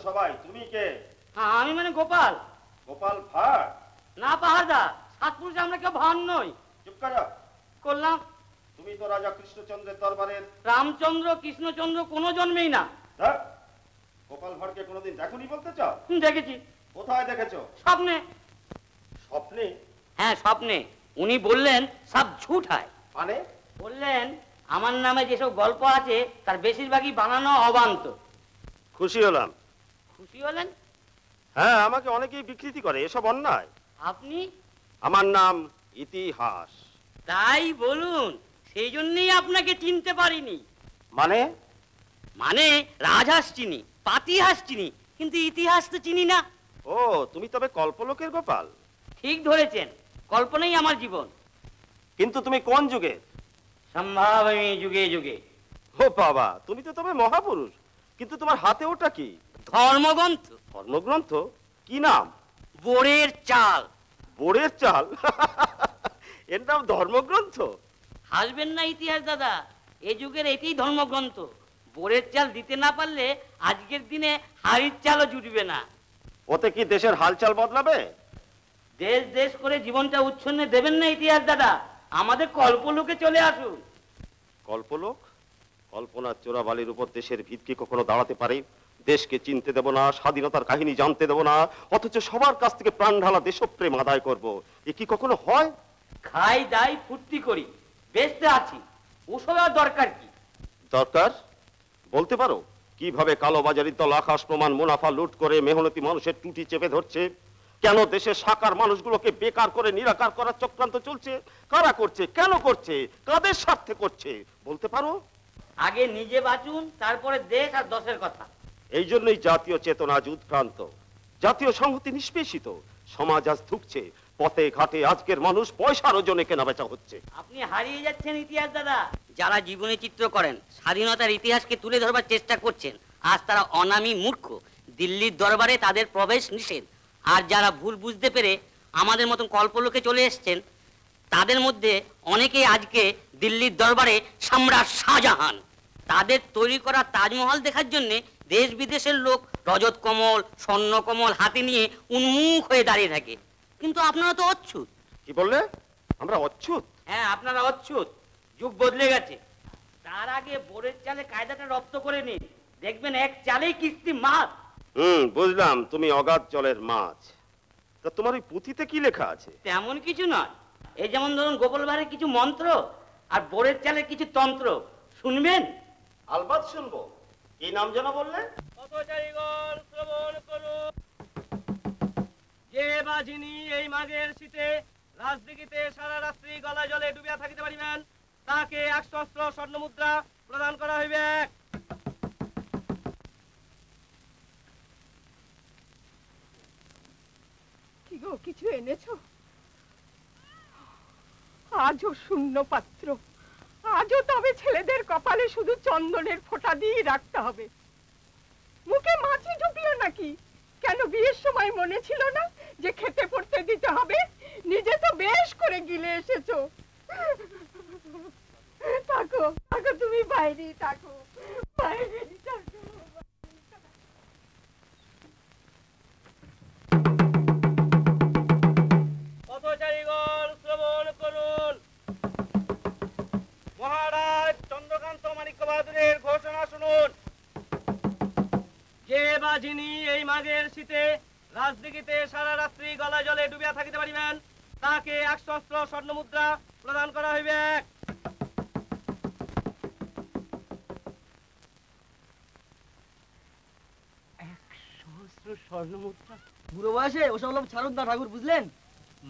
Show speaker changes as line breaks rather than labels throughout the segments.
সবাই, তুমি কে?
আমি মানে গোপাল।
গোপাল ভাঁড়?
না পাহাড়দা, সাতপুরুষে আমরা কেউ ভাঁড় নই।
চুপ করো।
করলাম।
তুমি তো রাজা কৃষ্ণচন্দ্রের দরবারের।
রামচন্দ্র কৃষ্ণচন্দ্র কোনো জন্মেই না।
গোপাল ভাঁড়কে কোনোদিন দেখোনি বলতে চাও?
দেখেছি।
কোথায় দেখেছো?
স্বপ্নে।
স্বপ্নে?
হ্যাঁ স্বপ্নে। উনি বললেন সব ঝুট হয়।
মানে?
বললেন আমার নামে যেসব গল্প আছে তার বেশিরভাগই বানানো অবান্ত।
খুশি হলাম।
খুশি হলেন?
হ্যাঁ, আমাকে অনেকেই বিকৃতি করে, এসব অন্যায়।
আপনি?
আমার নাম ইতিহাস।
তাই বলুন, সেই জন্যই আপনাকে চিনতে পারিনি।
মানে?
মানে রাজহাঁস চিনি, পাতিহাঁস চিনি, কিন্তু ইতিহাস তো চিনি না।
ও, তুমি তবে কল্পলোকের গোপাল?
ঠিক ধরেছেন, কল্পনাই আমার জীবন।
কিন্তু তুমি কোন যুগের?
সম্ভাবনী যুগে যুগে।
ও বাবা, তুমি তো তবে মহাপুরুষ। কিন্তু তোমার হাতে ওটা কি?
ধর্মগ্রন্থ।
ধর্মগ্রন্থ? কি নাম?
বোরের চাল।
বোরের চাল? এর নাম ধর্মগ্রন্থ?
হাসবেন না ইতিহাস দাদা, এ যুগের এটাই ধর্মগ্রন্থ। বোরের চাল দিতে না পারলে আজকের দিনে হাড়ির চালও জুটবে না।
ওতে কি দেশের হালচাল বদলাবে?
দেশ দেশ করে জীবনটা উচ্ছন্নে দেবেন না ইতিহাস দাদা, আমাদের কল্পলোকে চলে আসুন।
কল্পলোক? কল্পনার চোরাবালির উপর দেশের ভিত কি কখনো দাঁড়াতে পারে? দেশকে চিনতে দেব না, স্বাধীনতার কাহিনী জানতে দেব না, অথচ সবার কাছ থেকে প্রাণ ঢালা দেশপ্রেম আদায় করব, এ কি কখনো হয়?
খাই দাই ফুর্তি করি, বেঁচতে আছি, ওসব আর দরকার কি?
দরকার? বলতে পারো কিভাবে কালোবাজারির দল আকাশ প্রমাণ মুনাফা লুট করে মেহনতি মানুষের টুটি চেপে ধরছে? কেন দেশের সাকার মানুষগুলোকে বেকার করে নিরাকার করার চক্রান্ত চলছে? কারা করছে, কেন করছে, কাদের স্বার্থে করছে বলতে পারো?
আগে নিজে বাঁচুন, তারপরে দেশ আর দশের কথা।
এই জন্যই জাতীয় চেতনা আজ উৎক্রান্ত, জাতীয় সংহতি নিষ্পেষিত, সমাজ আজ ধুকছে, পথে ঘাটে আজকের মানুষ পয়সার ওজনে কেনা বেচা হচ্ছে।
আপনি হারিয়ে যাচ্ছেন ইতিহাস দাদা। যারা জীবনে চিত্র করেন, স্বাধীনতার ইতিহাসকে তুলে ধরবার চেষ্টা করছেন, আজ তারা অনামী মূর্খ, দিল্লির দরবারে তাদের প্রবেশ নিষেধ। আর যারা ভুল বুঝতে পেরে আমাদের মতন কল্পলোকে চলে এসছেন, তাদের মধ্যে অনেকেই আজকে দিল্লির দরবারে সম্রাট শাহজাহান। তাদের তৈরি করা তাজমহল দেখার জন্য দেশ বিদেশের লোক রজত কমল, স্বর্ণ কমল হাতে নিয়ে উন্মুখ হয়ে দাঁড়িয়ে থাকে। কিন্তু আপনারা তো অচ্ছুত।
কি বললে? আমরা অচ্ছুত?
হ্যাঁ, আপনারা অচ্ছুত। যুগ বদলে গেছে। তার আগে বোরের চালে কায়দাটা রপ্ত করে নিন, দেখবেন এক চালেই কিস্তি মাছ।
বুঝলাম, তুমি অগাধ জলের মাছ। তা তোমার ওই পুঁথিতে কি লেখা আছে?
তেমন কিছু নয়। এই যেমন ধরুন গোপাল ভাঁড়ের কিছু মন্ত্র আর বোরের চালের কিছু তন্ত্র। শুনবেন?
আলবাত শুনবো। কি নাম যেন বললে?
পথচারীগণ শ্রবণ করুন। যে বাজিনী এই মাঘের শীতে রাজদিঘিতে সারা রাত্রি গলা জলে ডুবিয়া থাকিতে পারিবেন, তাকে 100 অস্ত্র স্বর্ণ মুদ্রা প্রদান করা হইবে।
কি গো, কিছু এনেছো? আজও শূন্য পাত্র। আজও তবে ছেলেদের কপালে শুধু চন্দনের ফোঁটা দিয়ে রাখতে হবে। মুখে মাছি ঢুকলো নাকি? কেন বিয়ের সময় মনে ছিল না যে খেতে পড়তে দিতে হবে? নিজে তো বেশ করে গিলে এসেছো। থাকো থাকো, তুমি বাইরেই থাকো, বাইরেই থাকো।
পথচারীগণ শ্রবণ করুন। মহারাজ চন্দ্রকান্ত মাণিক্য বাহাদুরের ঘোষণা শুনুন। যে বাজিনী এই মাঘের শীতে রাজদিঘিতে সারা রাত্রি গলা জলে ডুবিয়া থাকিতে পারিবেন, তাকে 100 অস্ত্র স্বর্ণ মুদ্রা প্রদান করা হইবে। 100 অস্ত্র স্বর্ণ মুদ্রা?
বুড়ো বয়সে ওসব লোক ছাড়ুন না ঠাকুর, বুঝলেন?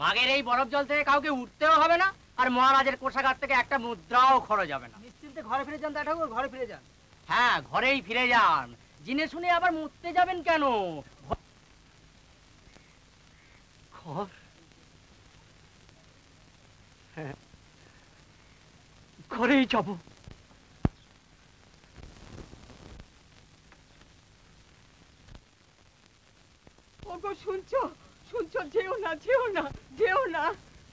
মাঘের এই বরফ জল থেকে কাউকে উঠতেও হবে না, আর মহারাজের কোষাগার থেকে একটা মুদ্রাও খরচ হবে না।
নিশ্চিন্তে ঘরে ফিরে যান ঠাকুর, ঘরে ফিরে যান।
হ্যাঁ, ঘরেই ফিরে যান। জিনে শুনে আবার মুততে যাবেন কেন? ঘর? হ্যাঁ, ঘরেই যাব।
ওগো, শুনছো শুনছো? যেও না যেও না যেও না,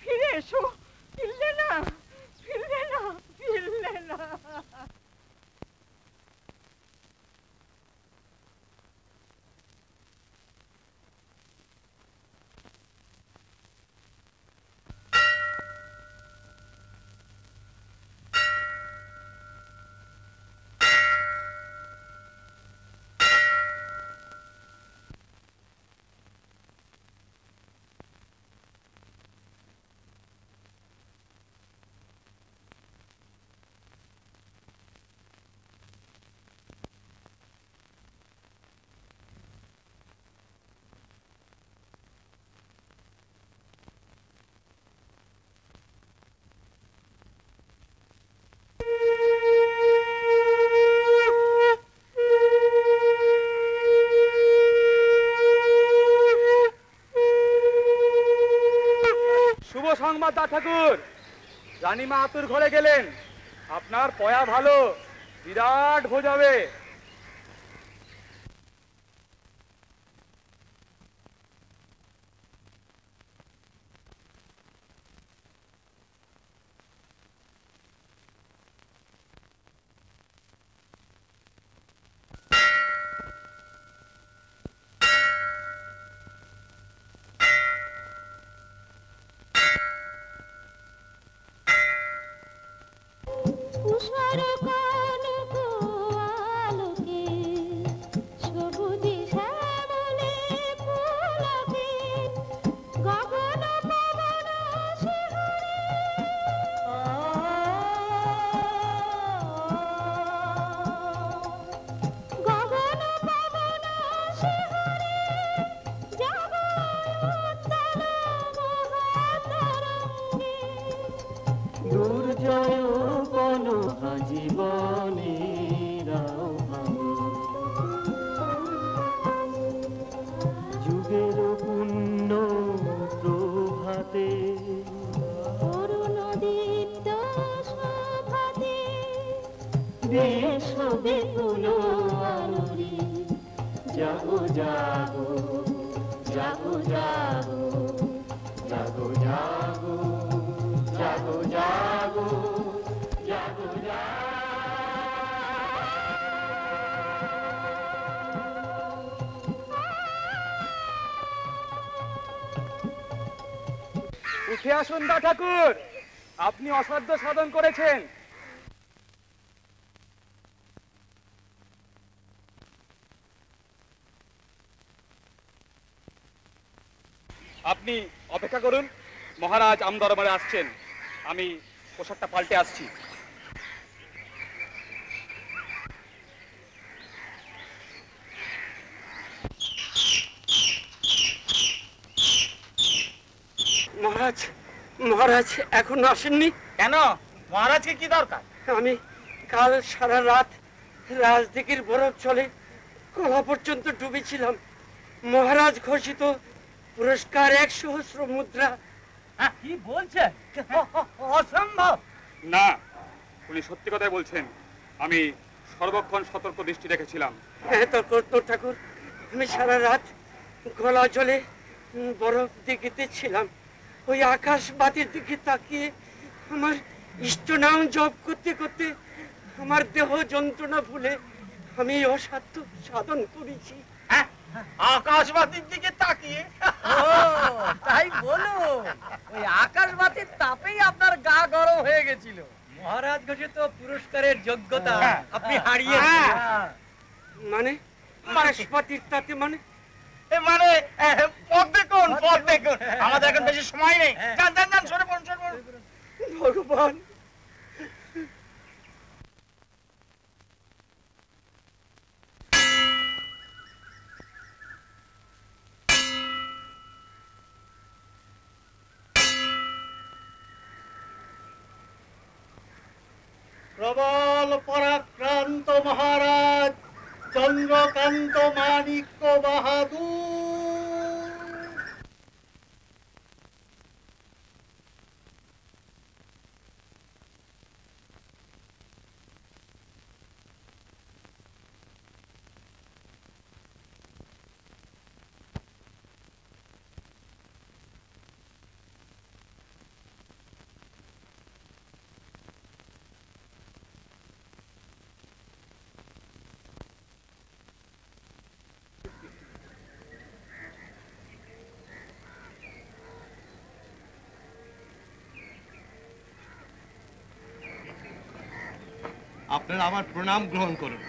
ফিরে এসো। ফিরলে না, ফিরলে না, ফিরলে না।
সংবাদ দা ঠাকুর, রানীমা আতুর ঘরে গেলেন। আপনার পয়া ভালো, বিরাট ভোজ হবে। উঠে আসুন দা ঠাকুর, আপনি অসাধ্য সাধন করেছেন। আপনি অপেক্ষা করুন, মহারাজ আমদরবারে আসছেন। আমি পোশাকটা পাল্টে আসছি।
মহারাজ, মহারাজ এখন আসেননি
কেন? মহারাজকে কি দরকার?
আমি কাল সারা রাত রাজদিঘির বরফ চলে গলা পর্যন্ত ডুবেছিলাম। মহারাজ ঘোষিত পুরস্কার 100 মুদ্রা।
কি বলছেন? অসম্ভব। না, উনি সত্যি কথাই বলছেন। আমি সর্বক্ষণ সতর্ক দৃষ্টি রেখেছিলাম।
হ্যাঁ তো ঠাকুর, আমি সারা রাত গলা জলে বরফ দিঘিতে ছিলাম। ওই আকাশ বাতির দিকে তাকিয়ে আমার ইষ্ট নাম জপ করতে করতে আমার দেহ যন্ত্রণা ভুলে আমি অসাধ্য সাধন করেছি।
আকাশবাতির দিকে তাকিয়ে?
তাই বলো, ওই আকাশবাতির তাপেই আপনার গা গরম হয়ে গেছিল। মহারাজ ঘোষিত পুরস্কারের যোগ্যতা আপনি হারিয়েছেন।
মানে আকাশবাতির তাতে মানে
মানে পথ দেখুন, পথ দেখুন। আমাদের এখন বেশি সময় নেই। যান যান যান, সরে পড়ুন, সরে পড়ুন।
ভগবান,
প্রবল পরাক্রান্ত মহারাজ চন্দ্রকান্ত মাণিক্য বাহাদুর। আপনারা আমার প্রণাম গ্রহণ করুন।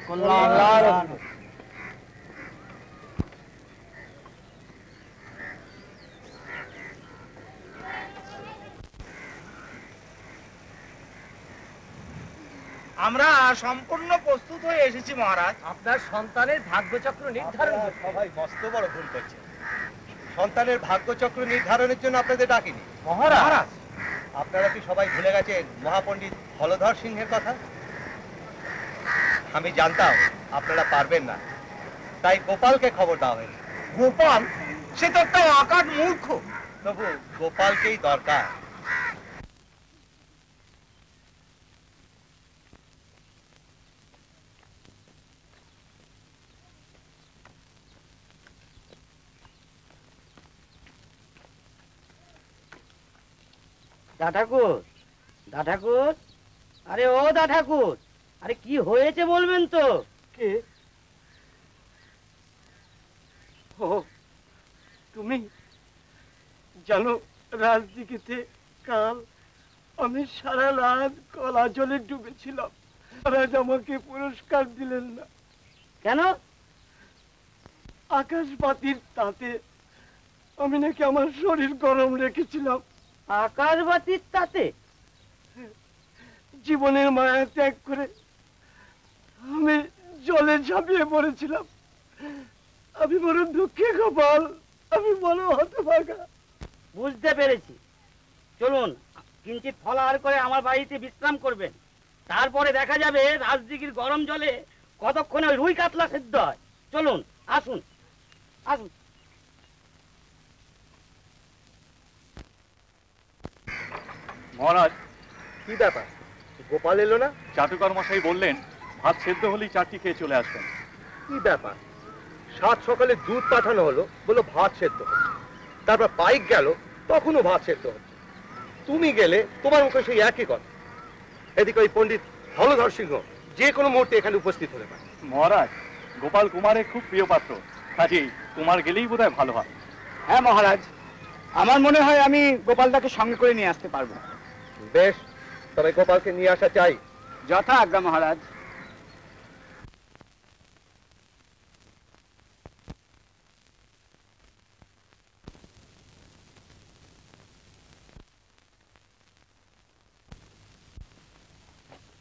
আমরা সম্পূর্ণ প্রস্তুত হয়ে এসেছি মহারাজ।
আপনার সন্তানের ভাগ্যচক্র নির্ধারণ করতে।
সবাই মস্ত বড় ভুল করছে। সন্তানের ভাগ্যচক্র নির্ধারণের জন্য আপনাদের ডাকিনি।
মহারাজ,
আপনারা কি সবাই ভুলে গেছেন মহাপণ্ডিত হলধর সিংহের কথা? আমি জানতাম আপনারা পারবেন না, তাই গোপালকে খবর দেওয়া হয়েছে।
গোপাল? সে তো একটা অকাট মূর্খ।
তবু গোপালকেই দরকার।
দা ঠাকুর, আরে ও দা ঠাকুর, আরে কি হয়েছে বলবেন তো?
কে? ও তুমি জানো, রাজদিঘিতে কাল আমি সারা রাত কলা জলে ডুবেছিলাম। রাজ আমাকে পুরস্কার দিলেন না।
কেন?
আকাশবাতির তাতে আমি নাকি আমার শরীর গরম রেখেছিলাম।
আকাশবাতির তাতে?
জীবনের মায়া ত্যাগ করে আমি জলে ঝাঁপিয়ে পড়েছিলাম। আমি বড় দুঃখে গোপাল, আমি বড় হতভাগা।
বুঝতে পেরেছি। চলুন কিঞ্চিত ফলাহার করে আমার বাড়িতে বিশ্রাম করবেন, তারপরে দেখা যাবে রাজদিঘির গরম জলে কতক্ষণে ওই রুই কাতলা সেদ্ধ হয়। চলুন, আসুন আসুন।
মহারাজ,
কি ব্যাপার, গোপাল এলো না?
চাটুকর মশাই বললেন ভাত সেদ্ধ হলেই চারটি খেয়ে চলে আসবেন।
কি ব্যাপার, সাত সকালে দুধ পাঠানো হলো, বললো ভাত সেদ্ধ হচ্ছে, তারপর পাইক গেল, তখনও ভাত সেদ্ধ হচ্ছে। তুমি গেলে, তোমার মুখে সেই একই কথা। এদিকে ওই পণ্ডিত হলধর সিংহ যে কোনো মুহূর্তে এখানে উপস্থিত হতে পারে।
মহারাজ, গোপাল কুমারের খুব প্রিয় পাত্র, কাজেই কুমার গেলেই বোধহয় ভালো হয়।
হ্যাঁ মহারাজ, আমার মনে হয় আমি গোপালদাকে সঙ্গে করে নিয়ে আসতে পারবো।
বেশ, তবে গোপালকে নিয়ে আসা চাই।
যথা আজ্ঞা মহারাজ।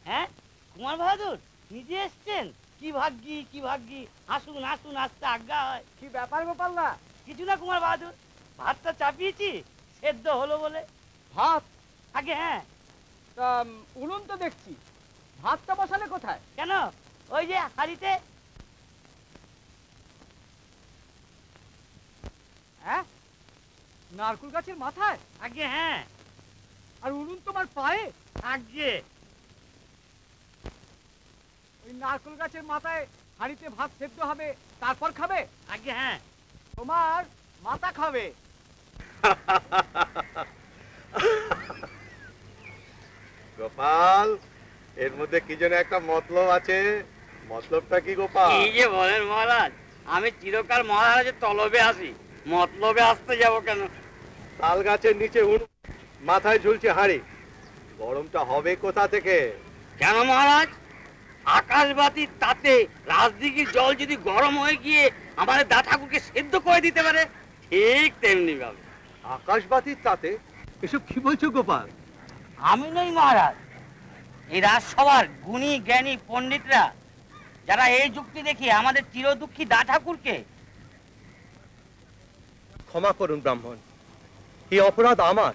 হ্যাঁ কুমার বাহাদুর নিজে এসছেন? কি ভাগ্যি, কি ভাগ্যি। আসুন আসুন, আসতে আজ্ঞা হয়।
কি ব্যাপার গোপালদা?
কিছু না কুমার বাহাদুর, ভাতটা চাপিয়েছি সেদ্ধ হলো বলে।
ভাত?
আগে হ্যাঁ।
তা উনুন তো দেখছি, ভাতটা বসালে কোথায়?
কেন? ওই যে হাড়িতে।
হ্যাঁ, নারকুল গাছের মাথায়?
আগে হ্যাঁ।
আর উনুন তোমার পায়ে?
আগে
ওই নারকুল গাছের মাথায় হাঁড়িতে ভাত সেদ্ধ হবে, তারপর খাবে?
আগে হ্যাঁ।
তোমার মাথা খাবে।
গোপাল, এর মধ্যে কি যেন একটা মতলব আছে। মতলবটা কি গোপাল?
কি যে বলেন মহারাজ, আমি চিরকাল মহারাজের তলবে আসি, মতলবে আসতে যাব কেন?
তাল গাছের নিচে মাথায় ঝুলছে হাঁড়ি, গরমটা হবে কোথা থেকে?
কেন মহারাজ? আকাশবাতির তাতে রাজদিঘির জল যদি গরম হয়ে গিয়ে আমাদের দা ঠাকুরকে সেদ্ধ করে দিতে পারে, ঠিক তেমনি ভাবে।
আকাশবাতির তাতে? এসব কি বলছো গোপাল?
আমি নই মহারাজ, এই রাজসভার গুণী জ্ঞানী পণ্ডিতরা, যারা এই যুক্তি দেখিয়ে আমাদের চিরদুঃখী দা ঠাকুরকে।
ক্ষমা করুন ব্রাহ্মণ, এই অপরাধ আমার।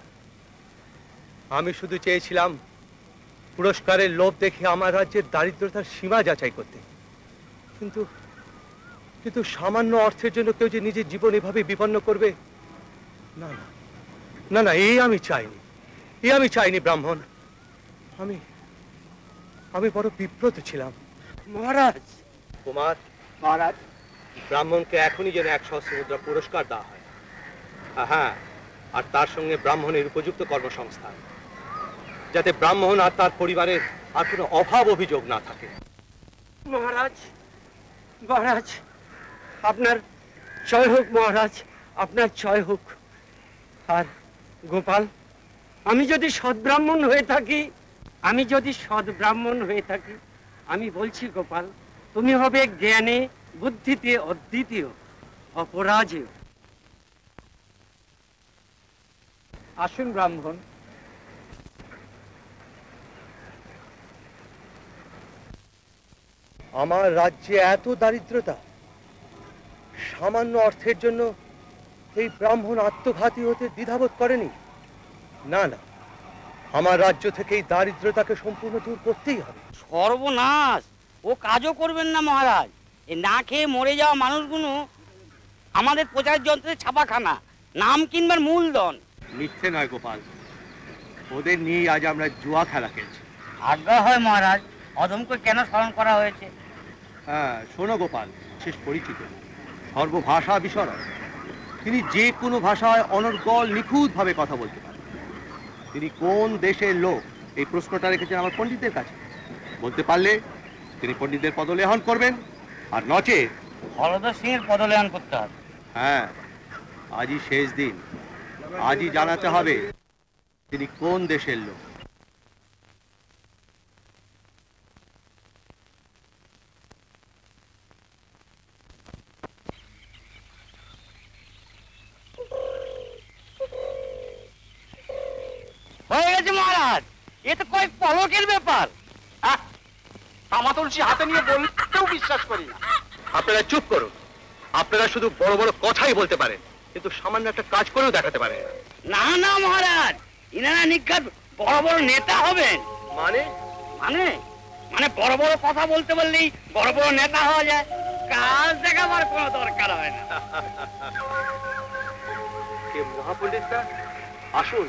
আমি শুধু চেয়েছিলাম পুরস্কারের লোভ দেখে আমার রাজ্যের দারিদ্রতার সীমা যাচাই করতে, কিন্তু কিন্তু সামান্য অর্থের জন্য কেউ যে নিজের জীবন এভাবে বিপন্ন করবে, না না না না, এই আমি চাইনি, এই আমি চাইনি ব্রাহ্মণ। আমি আমি বড় বিব্রত ছিলাম।
মহারাজ।
কুমার
মহারাজ,
ব্রাহ্মণকে এখনই যেন 100 মুদ্রা পুরস্কার দেওয়া হয়। হ্যাঁ, আর তার সঙ্গে ব্রাহ্মণের উপযুক্ত কর্মসংস্থান, যাতে ব্রাহ্মণ আর তার পরিবারের আর কোনো অভাব অভিযোগ না থাকে।
মহারাজ, মহারাজ, আপনার জয় হোক মহারাজ, আপনার জয় হোক। আর গোপাল, আমি যদি সদ্ব্রাহ্মণ হয়ে থাকি, আমি বলছি গোপাল, তুমি হবে জ্ঞানে বুদ্ধিতে অদ্বিতীয়, অপরাজেয়।
আসুন ব্রাহ্মণ।
আমার রাজ্যে এত দারিদ্রতা, সামান্য অর্থের জন্য এই ব্রাহ্মণ আত্মঘাতী হতে দ্বিধাবোধ করেনি। না না, আমার রাজ্য থেকে এই দারিদ্রতাকে সম্পূর্ণ দূর করতেই হবে।
সর্বনাশ! ও কাজও করবেন না মহারাজ। এই না খেয়ে মরে যাওয়া মানুষগুলো আমাদের প্রচার যন্ত্রের ছাপাখানা, নাম কিনবার মূলধন।
মিথ্যে নয় গোপাল, ওদের নিয়েই আজ আমরা জুয়া খেলা খেলছি।
আজ্ঞা হয় মহারাজ, অদমকে কেন স্মরণ করা হয়েছে?
হ্যাঁ, শোনো গোপাল, শেষ পরিচিত সর্বভাষা বিশরদ, তিনি যে কোনো ভাষায় অনর্গল নিখুঁত ভাবে কথা বলতে পারেন। তিনি কোন দেশের লোক এই প্রশ্নটা রেখেছেন আমার পণ্ডিতদের কাছে। বলতে পারলে তিনি পণ্ডিতদের পদলেহন করবেন, আর নচে
হলধর সিং এর পদলেহন করতে হবে।
হ্যাঁ, আজই শেষ দিন, আজই জানাতে হবে তিনি কোন দেশের লোক।
হয়ে গেছে মহারাজ, এ তো কয়েক পলকের ব্যাপার।
তামা তুলসী হাতে নিয়ে বলতেও বিশ্বাস করি না।
আপনারা চুপ করুন। আপনারা শুধু বড় বড় কথাই বলতে পারেন, কিন্তু সামান্য একটা কাজ করেও দেখাতে পারেন
না না মহারাজ, ইনারা নিজ্ঞাত বড় বড় নেতা হবেন।
মানে
মানে মানে বড় বড় কথা বলতে বললেই বড় বড় নেতা হওয়া যায়, কাজ দেখাবার কোনো দরকার হয় না।
মহাপণ্ডিতরা আসুন,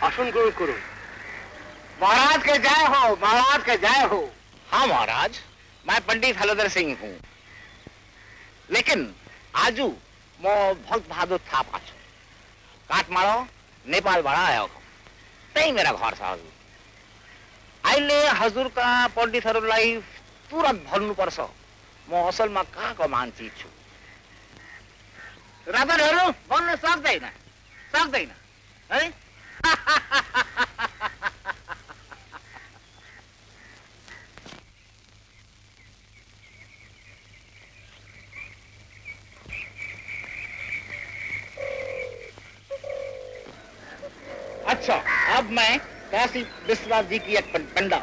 আসন গ্রহণ করুন।
महाराज के जय हो, महाराज के जय हो। हाँ महाराज, मैं पंडित हलधर सिंह हूँ, लेकिन आजू मो भक्त बहादुर था पाछो काट मारो नेपाल बड़ा आया हो तई मेरा घर सा हजूर आइले हजूर का पंडित लाई तुरंत भर्नु पर्छ। म असल में कहाँ को मान्छे छु राजाहरू बोल्न सक्दैन है। अच्छा, अब मैं काशी विश्वनाथ जी की एक पंडा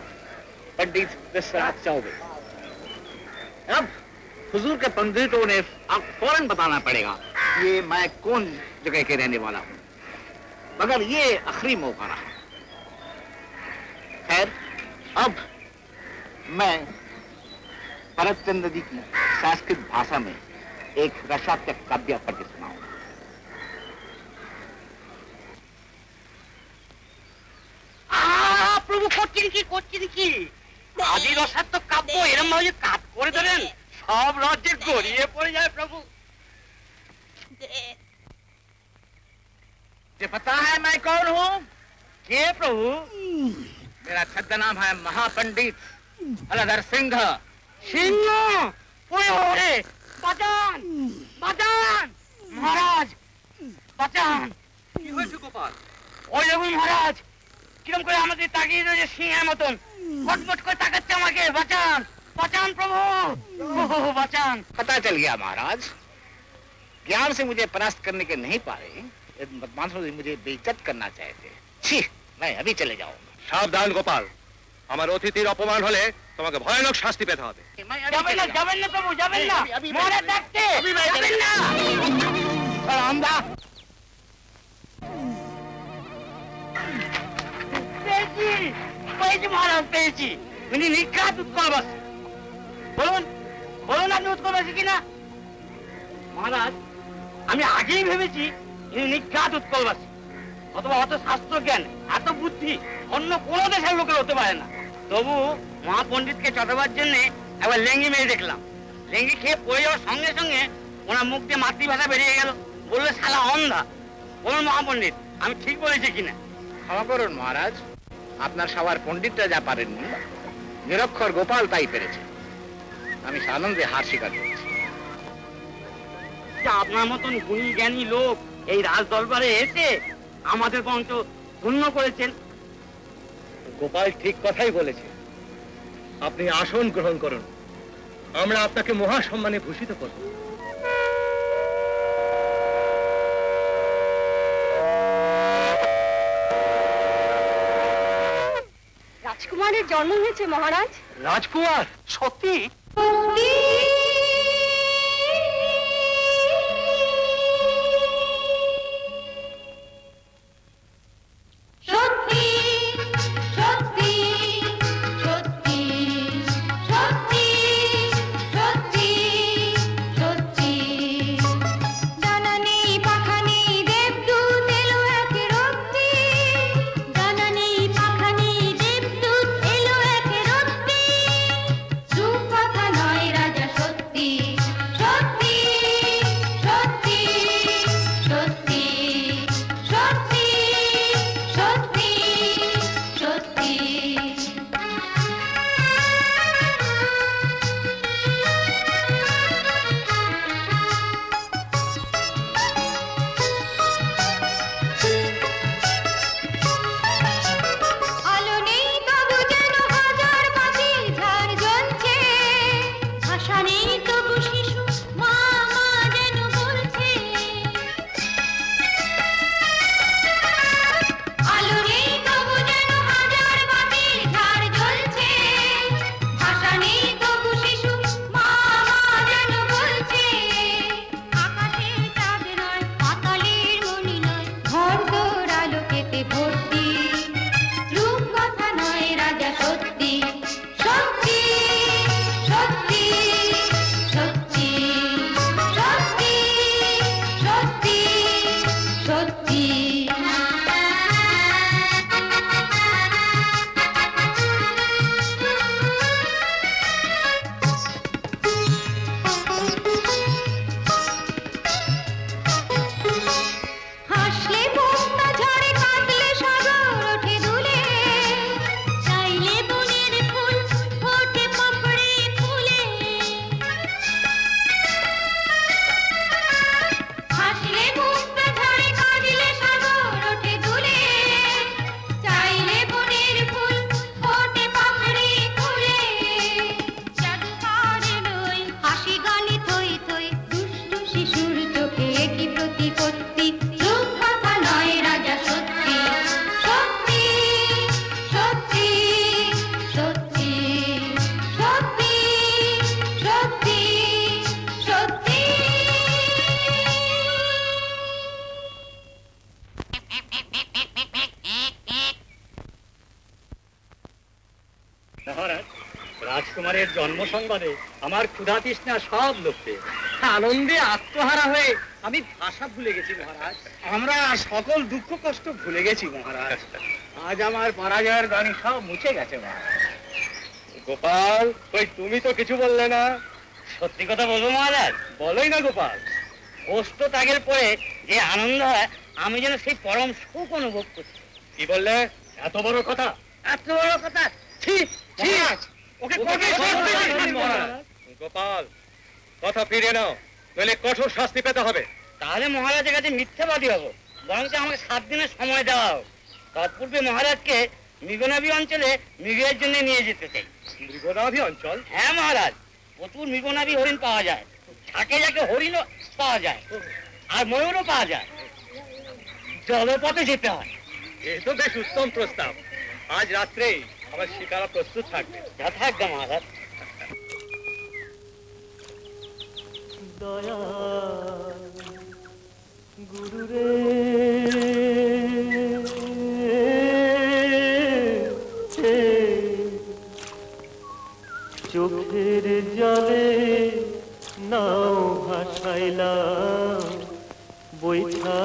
पंडित विश्वनाथ चौबे। अब हुजूर के पंडितों ने अब फौरन बताना पड़ेगा ये मैं कौन जगह के रहने वाला हूँ, मगर ये आखिरी मौका रहा। खैर, अब मैं भरतचंद्र जी की संस्कृत भाषा में एक रसात्मक काव्य पढ़ सुनाऊंगा।
প্রভু করছেন কি আদি রসাত্মক কাব্য এরম ভাবে কাজ করে ধরেন সব রাজ্যে গড়িয়ে পড়ে যায় প্রভু।
ये पता है मैं कौन हूँ?
কে প্রভু?
मेरा छद्म नाम है महापंडित हलधर सिंह।
সিংহ ওরে ওরে বাঁচান বাঁচান মহারাজ বাঁচান।
কি হয়েছে গোপাল?
ওই দেখুন মহারাজ কিরম করে আমাদের তাকিয়ে রয়েছে সিংহের মতন, ফটফট করে তাকাচ্ছে আমাকে। বাঁচান বাঁচান প্রভু, বাঁচান।
पता चल गया महाराज, ज्ञान से मुझे परास्त करने के नहीं पाए, बदमाशों से मुझे बेइज्जत करना चाहते। छी, मैं अभी चले जाऊंगा।
সাবধান গোপাল, আমার অতিথির অপমান হলে তোমাকে ভয়ানক শাস্তি পেতে হবে।
मैं अभी
যাবেন না
चले
যাবেন না প্রভু যাবেন না,
अभी
মহারাজ ডাকতে যাবেন না।
जाऊंगा।
পেয়েছি পেয়েছি মহারাজ পেয়েছি, উনি নিজ্ঞাত উৎকলবাসী। বলুন বলুন আপনি উৎকলবাসী কিনা? মহারাজ আমি আগেই ভেবেছি ইনি নিজ্ঞাত উৎকলবাসী, অথবা অত শাস্ত্র জ্ঞান এত বুদ্ধি অন্য কোন দেশের লোকের হতে পারে না। তবু মহাপণ্ডিতকে চটাবার জন্য একবার লেঙ্গি মেরে দেখলাম, লেঙ্গি খেয়ে পড়ে যাওয়ার সঙ্গে সঙ্গে ওনার মুখ দিয়ে মাতৃভাষা বেরিয়ে গেল, বললে শালা অন্ধা। বলুন মহাপণ্ডিত আমি ঠিক বলেছি কিনা?
ক্ষমা করুন মহারাজ, আপনার সবার পণ্ডিতরা যা পারেননি নিরক্ষর গোপাল তাই পেরেছে। আমি সানন্দে হার স্বীকার করছি।
যে আপনার মতন গুণী জ্ঞানী লোক এই রাজ দরবারে এসে আমাদের বঞ্চ ধন্য করেছেন।
গোপাল ঠিক কথাই বলেছে। আপনি আসন গ্রহণ করুন, আমরা আপনাকে মহা সম্মানে ভূষিত করব।
রাজকুমারের জন্ম হয়েছে মহারাজ।
রাজকুমার? সত্যি?
সত্যি সত্যি সত্যি সত্যি সত্যি সত্যি জানা নেই পাখা নেই দেবদূত এলো এক রক্তি, জানা নেই পাখা নেই দেবদূত এলো এক রক্তি, সুপাখা নয় রাজা
রাজকুমারের জন্ম সংবাদে আমার ক্ষুধা তৃষ্ণা সব লোকতে আনন্দে আত্মহারা হয়ে আমি ভাষা ভুলে গেছি মহারাজ। আমরা সকল দুঃখ কষ্ট ভুলে গেছি মহারাজ। আজ আমার পরাজয়ের গানি সব মুছে গেছে মহারাজ।
গোপাল, ওই তুমি তো কিছু বললে না।
সত্যি কথা বলবো মহারাজ,
বলোই না গোপাল।
কষ্ট ত্যাগের পরে যে আনন্দ হয় আমি যেন সেই পরম সুখ অনুভব করছি।
কি বললে? এত বড় কথা?
এত বড় কথা?
ওকে গোপাল, কথা ফিরে নাও, নইলে কঠোর শাস্তি পেতে হবে।
তাহলে মহারাজের কাছে মিথ্যাবাদী হবো, বরঞ্চ আমাকে 7 দিনের সময় দেওয়া হোক। তৎপূর্বে মহারাজকে মৃগনাভি অঞ্চলে মৃগের জন্য নিয়ে যেতে চাই।
মৃগনাভি অঞ্চল?
হ্যাঁ মহারাজ, প্রচুর মৃগনাভি হরিণ পাওয়া যায়, ঝাঁকে ঝাঁকে হরিণও পাওয়া যায়, আর ময়ূরও পাওয়া যায়। জলপথে যেতে হয়।
এই তো বেশ উত্তম প্রস্তাব। আজ রাত্রেই আমার শিকারা প্রস্তুত থাকবে।
যথাজ্ঞা মহারাজ।
দয়া গুরুরে চোখের জলে নাও ভাসাইলাম, বৈঠা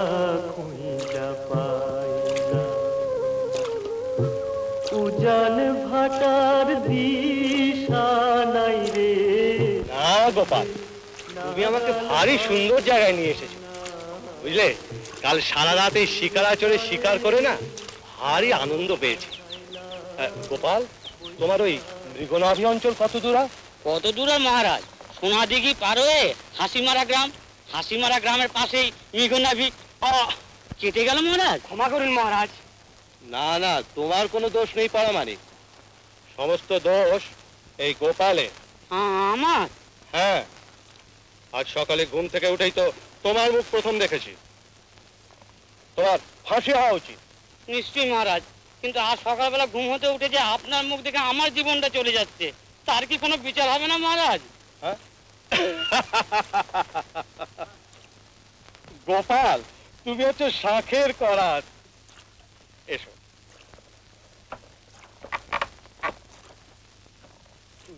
খুঁজা পাইলাম, উজান ভাটার দিশা নাই রে।
না গোপাল, তুমি আমাকে ভারী সুন্দর জায়গায় নিয়ে এসেছো, বুঝলে? কাল সারা রাত এই শিকারা চড়ে শিকার করে না ভারী আনন্দ পেয়েছি। গোপাল, তোমার ওই মৃগনাভি অঞ্চল কত দূর?
কত দূরে মহারাজ? সোনাদিঘি পার হয়ে হাসিমারা গ্রাম, হাসিমারা গ্রামের পাশেই মৃগনাভি। কেটে গেল মহারাজ, ক্ষমা করুন মহারাজ।
না না, তোমার কোনো দোষ নেই পারামানিক, সমস্ত দোষ এই গোপালে।
আমার?
হ্যাঁ, আজ সকালে ঘুম থেকে উঠেই তো তোমার মুখ প্রথম দেখেছি। তোমার ফাঁসি হওয়া উচিত।
নিশ্চয়ই মহারাজ, কিন্তু আজ সকালবেলা ঘুম হতে উঠে যে আপনার মুখ দেখে আমার জীবনটা চলে যাচ্ছে, তার কি কোনো বিচার হবে না মহারাজ?
গোপাল, তুমি হচ্ছে শাঁখের করাত। এসো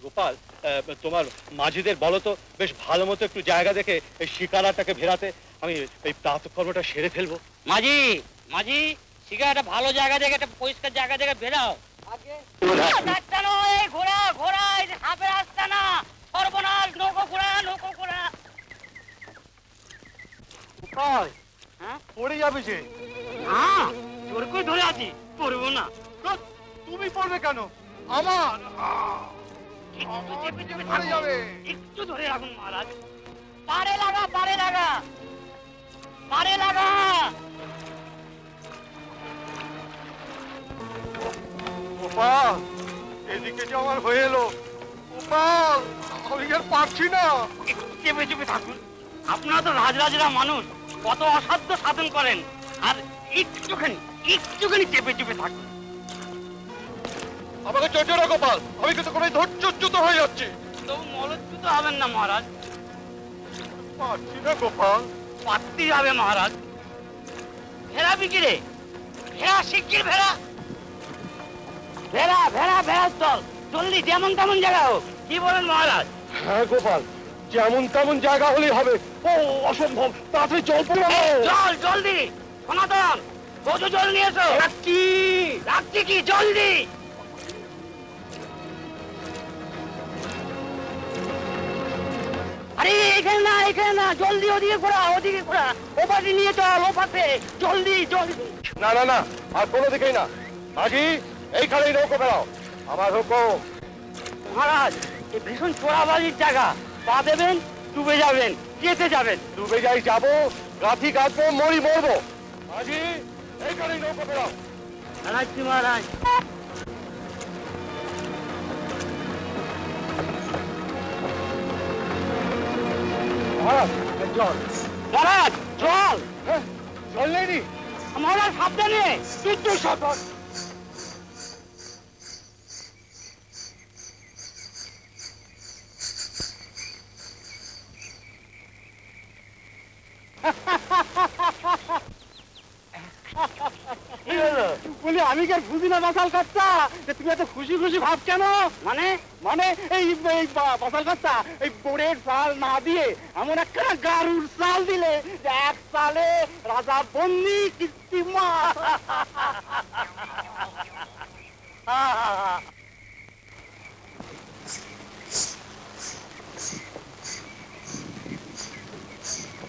গোপাল, তোমার মাঝিদের বলো তো বেশ ভালো মতো একটু জায়গা দেখে এই শিকারাটাকে ভেড়াতে, আমি এই প্রাতঃকর্মটা সেরে ফেলবো।
মাঝি, মাঝি, শিকারাটা ভালো জায়গা দেখে, একটা পরিষ্কার জায়গা দেখে ভেড়াও। ঘোড়া ঘোড়া, এই যে সাপের রাস্তা না, সর্বনাশ, নৌকো ঘোড়া, নৌকো ঘোড়া।
হ্যাঁ, পড়ে যাবে যে।
হ্যাঁ, জোর করে ধরে আছি, পড়বো না।
তুমি পড়বে কেন? আমার
একটু ধরে রাখুন মহারাজ। পারে লাগা, পারে লাগা, পারে লাগা।
গোপাল, এদিকে যে আমার হয়ে এলো। গোপাল, আমি আর পারছি না।
চেপে চেপে থাকুন, আপনারা তো রাজরাজরা মানুষ, কত অসাধ্য সাধন করেন, আর একটুখানি একটুখানি চেপে চেপে থাকুন।
আমাকে চোদ্দ না গোপাল, আমি কিন্তু কোনো ধৈর্যচ্যুত হয়ে যাচ্ছি।
তবু মলচ্যুত হবেন না মহারাজ।
পারছি না গোপাল।
পারতেই হবে মহারাজ। ভেড়া বিকিরে, ভেড়া শিগগির ভেড়া, ভেড়া ভেড়া ভেড়ার দল, জলদি যেমন তেমন জায়গা হোক। কি বলেন মহারাজ?
হ্যাঁ গোপাল, যেমন তেমন জায়গা হলেই হবে। ও অসম্ভব, তাড়াতাড়ি জল পড়ো।
জল, জলদি। সনাতন, বোঝো জল নিয়ে এসো। রাখছি, রাখছি কি, জলদি। আরে এখানে না, এখানে না, জলদি ওদিকে ঘোরা, ওদিকে ঘোরা, ওপাশে নিয়ে চল, ওপাশে, জলদি জলদি।
না না না, আর কোনো দিকেই না। মাঝি, এইখানেই নৌকো বেড়াও, আমার হুকুম।
মহারাজ, এই ভীষণ চোরাবাজির জায়গা, পা দেবেন ডুবে যাবেন, যেতে যাবেন।
ডুবে যাই যাবো, গাঁথি কাটবো, মরি মরবো। মাঝি, এইখানেই নৌকো বেড়াও।
দাঁড়াচ্ছি মহারাজ।
মহারাজ, জল।
মহারাজ, জল।
জল নেই।
মহারাজ সাবধানে, একটু সাবধান।
বলি
আমি কি আর বুঝি না বাসাল কাচ্চা, তুমি এত খুশি খুশি ভাব কেন?
মানে
মানে এই বাসাল কাচ্চা, এই বোরের চাল না দিয়ে এমন একটা গারুর চাল দিলে যে এক চালে রাজা বন্দি কৃত্রিমা।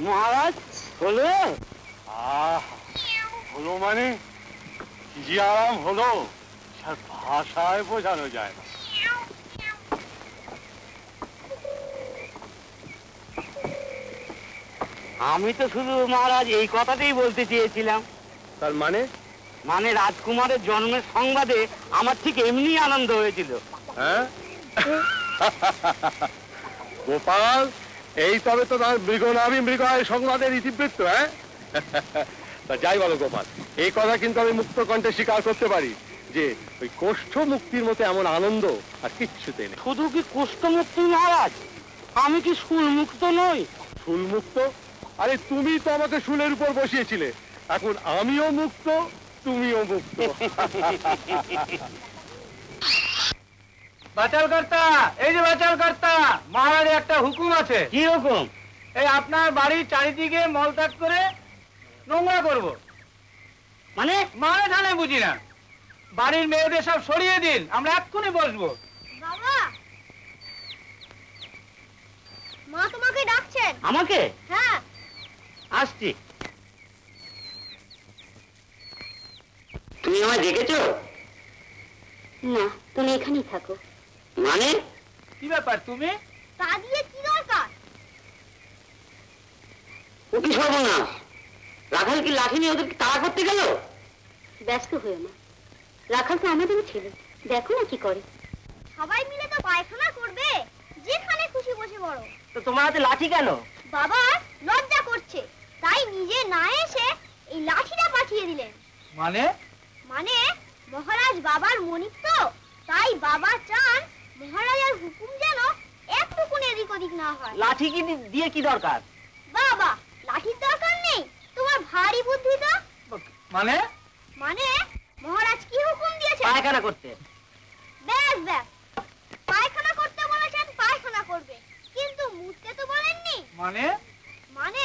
মহারাজ হলো?
হলো মানে কি আরাম হলো, স্যার ভাষায় বোঝানো যায় না।
আমি তো শুধু মহারাজ এই কথাটাই বলতে চেয়েছিলাম।
তার মানে?
মানে রাজকুমারের জন্মের সংবাদে আমার ঠিক এমনি আনন্দ হয়েছিল।
হ্যাঁ গোপাল, এই তবে তো তার মৃগনাভি মৃগয় সংবাদের ইতিবৃত্ত। হ্যাঁ তা যাই বলো গোপাল, এই কথা কিন্তু আমি মুক্ত কণ্ঠে স্বীকার করতে পারি যে ওই কোষ্ঠ মুক্তির মতো এমন আনন্দ আর কিচ্ছুতে নেই।
শুধু কি কোষ্ঠ মুক্তি মহারাজ, আমি কি শুল মুক্ত নই?
শুল মুক্ত? আরে তুমি তো আমাকে শুলের উপর বসিয়েছিলে, এখন আমিও মুক্ত, তুমিও মুক্ত।
বাচাল কর্তা, এই যে বাচাল কর্তা, মহারাজের একটা হুকুম আছে।
কি হুকুম?
এই আপনার বাড়ির চারিদিকে মলত্যাগ করে নোংরা করব।
মানে?
মানে জানে বুঝি না, বাড়ির মেয়েদের সব সরিয়ে দিন, আমরা এক্ষুনি বসবো।
বাবা, মা তোমাকে ডাকছেন।
আমাকে?
হ্যাঁ।
আসছি। তুমি আমায় ডেকেছো?
না, তুমি এখানেই থাকো।
মানে?
কি ব্যাপার তুমি?
তা দিয়ে কি দরকার?
ও কি সর্বনাশ, রাখাল কি লাঠি নিয়ে ওদেরকে তাড়া করতে গেল?
ব্যস্ত হয়েও না, রাখাল তো আমাদেরও ছেলে, দেখো না কি করে। সবাই মিলে তো পায়খানা করবে, যেখানে খুশি বসে পড়ো।
তো তোমার হাতে লাঠি কেন?
বাবা লজ্জা করছে, তাই নিজে না এসে এই লাঠিটা পাঠিয়ে দিলেন।
মানে?
মানে মহারাজ বাবার মনিব তো, তাই বাবা চান মহারাজের হুকুম যেন একটুকুন এদিক ওদিক না হয়।
লাঠি কি দিয়ে কি দরকার?
বাবা লাঠির দরকার নেই, তোমার ভারী বুদ্ধি তো।
মানে?
মানে মহারাজ কি হুকুম দিয়েছে?
পায়খানা করতে।
ব্যাস ব্যাস, পায়খানা করতে বলেছেন পায়খানা করবে, কিন্তু মুততে তো বলেননি।
মানে?
মানে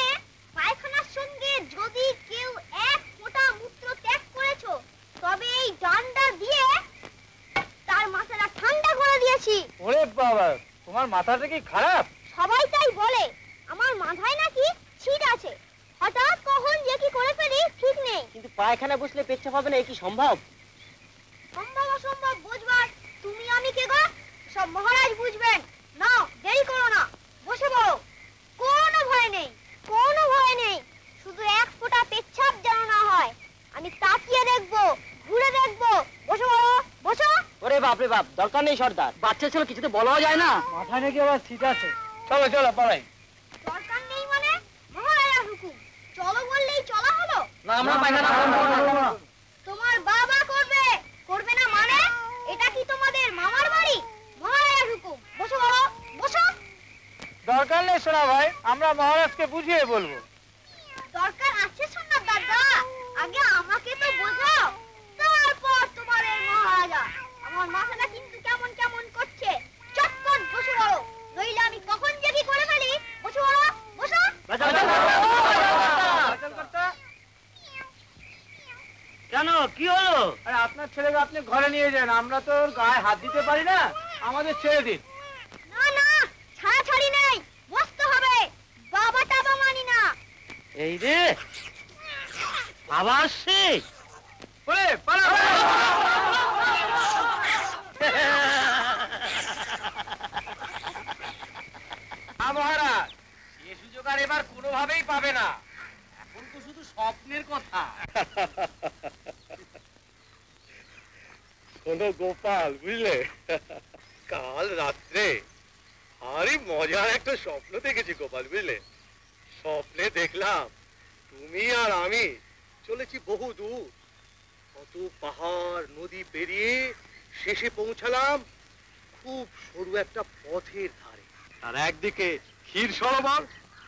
পায়খানার সঙ্গে যদি কেউ এক ফোঁটা মূত্র ত্যাগ করেছো, তবে এই ডান্ডা দিয়ে তার মাথাটা ঠান্ডা করে দিয়েছি।
ওরে বাবা, তোমার মাথাটা কি খারাপ?
সবাই তাই বলে, আমার মাথায় নাকি ছিট আছে, হঠাৎ কখন যে কি করে ফেলি ঠিক নেই।
কিন্তু পায়খানা বসলে পেচ্ছাপ হবে না, এ কি সম্ভব?
সম্ভব অসম্ভব বুঝবার তুমি আমি কে গো? সব মহারাজ বুঝবেন। নাও দেরি করো না, বসে পড়ো। কোনো ভয় নেই, কোনো ভয় নেই, শুধু এক ফোঁটা পেচ্ছাপ যেন না হয়। আমি তাকিয়ে দেখবো, ঘুরে দেখবো। বসো পড়ো, বসো।
ওরে বাপ রে বাপ, দরকার নেই সর্দার, বাচ্চা ছেলে কিছুতে বলাও যায় না।
মাথায় নাকি আবার ছিট আছে। চলো চলো পালাই।
দরকার নেই মানে? মহারাজার হুকুম, চলো বললেই চলা হলো?
না, আমরা পায়খানা করব না।
তোমার বাবা করবে, করবে না মানে? এটা কি তোমাদের মামার বাড়ি? মহারাজার হুকুম, বসো বলো, বসো।
দরকার নেই সোনা ভাই, আমরা মহারাজকে বুঝিয়ে বলবো।
দরকার আছে সোনা দাদা, আগে আমাকে তো বোঝাও, তারপর তোমাদের মহারাজা। আমার মাথাটা কিন্তু কেমন কেমন করছে, চটপট বসে বলো, নইলে আমি কখন যে কি করে ফেলি। বসে বলো, বসো।
কেন, কি হলো?
আরে আপনার ছেলেকে আপনি ঘরে নিয়ে যান, আমরা তো ওর গায়ে হাত দিতে পারি না, আমাদের ছেড়ে দিন।
না না, ছাড়াছাড়ি নেই, বসতে হবে, বাবা টাবা মানি না।
এই রে আবার সে
ওরে পালা।
মহারাজ, এ সুযোগ আর এবার কোনোভাবেই পাবে না, এখন তো শুধু স্বপ্নের কথা।
শোনো গোপাল, বুঝলে কাল রাত্রে ভারী মজার একটা স্বপ্ন দেখেছি গোপাল, বুঝলে। স্বপ্নে দেখলাম তুমি আর আমি চলেছি বহু দূর, কত পাহাড় নদী পেরিয়ে শেষে পৌঁছালাম খুব সরু একটা পথের ধারে, আর একদিকে ক্ষীর সরোবর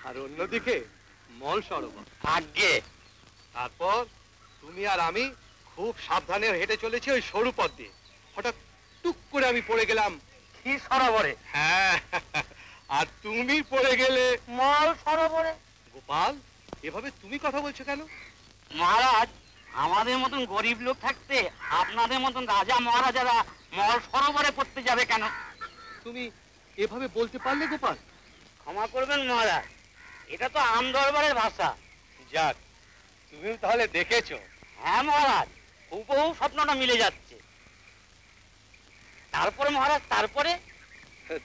আর অন্যদিকে মল সরোবর।
আগে
তারপর তুমি আর আমি খুব সাবধানে হেঁটে চলেছি ওই সরু পথ দিয়ে, হঠাৎ টুক করে আমি পড়ে গেলাম
ক্ষীর সরোবরে।
হ্যাঁ, আর তুমি পড়ে গেলে
মল সরোবরে।
গোপাল, এভাবে তুমি কথা বলছো কেন?
মহারাজ, আমাদের মতন গরিব লোক থাকতে আপনাদের মতন রাজা মহারাজারা মল সরোবরে পড়তে যাবে কেন?
তুমি এভাবে বলতে পারলে গোপাল?
ক্ষমা করবেন মহারাজ, এটা তো আম দরবারের ভাষা।
যাক, তুমিও তাহলে দেখেছো।
হ্যাঁ মহারাজ, হুবহু স্বপ্নটা মিলে যাচ্ছে। তারপরে মহারাজ,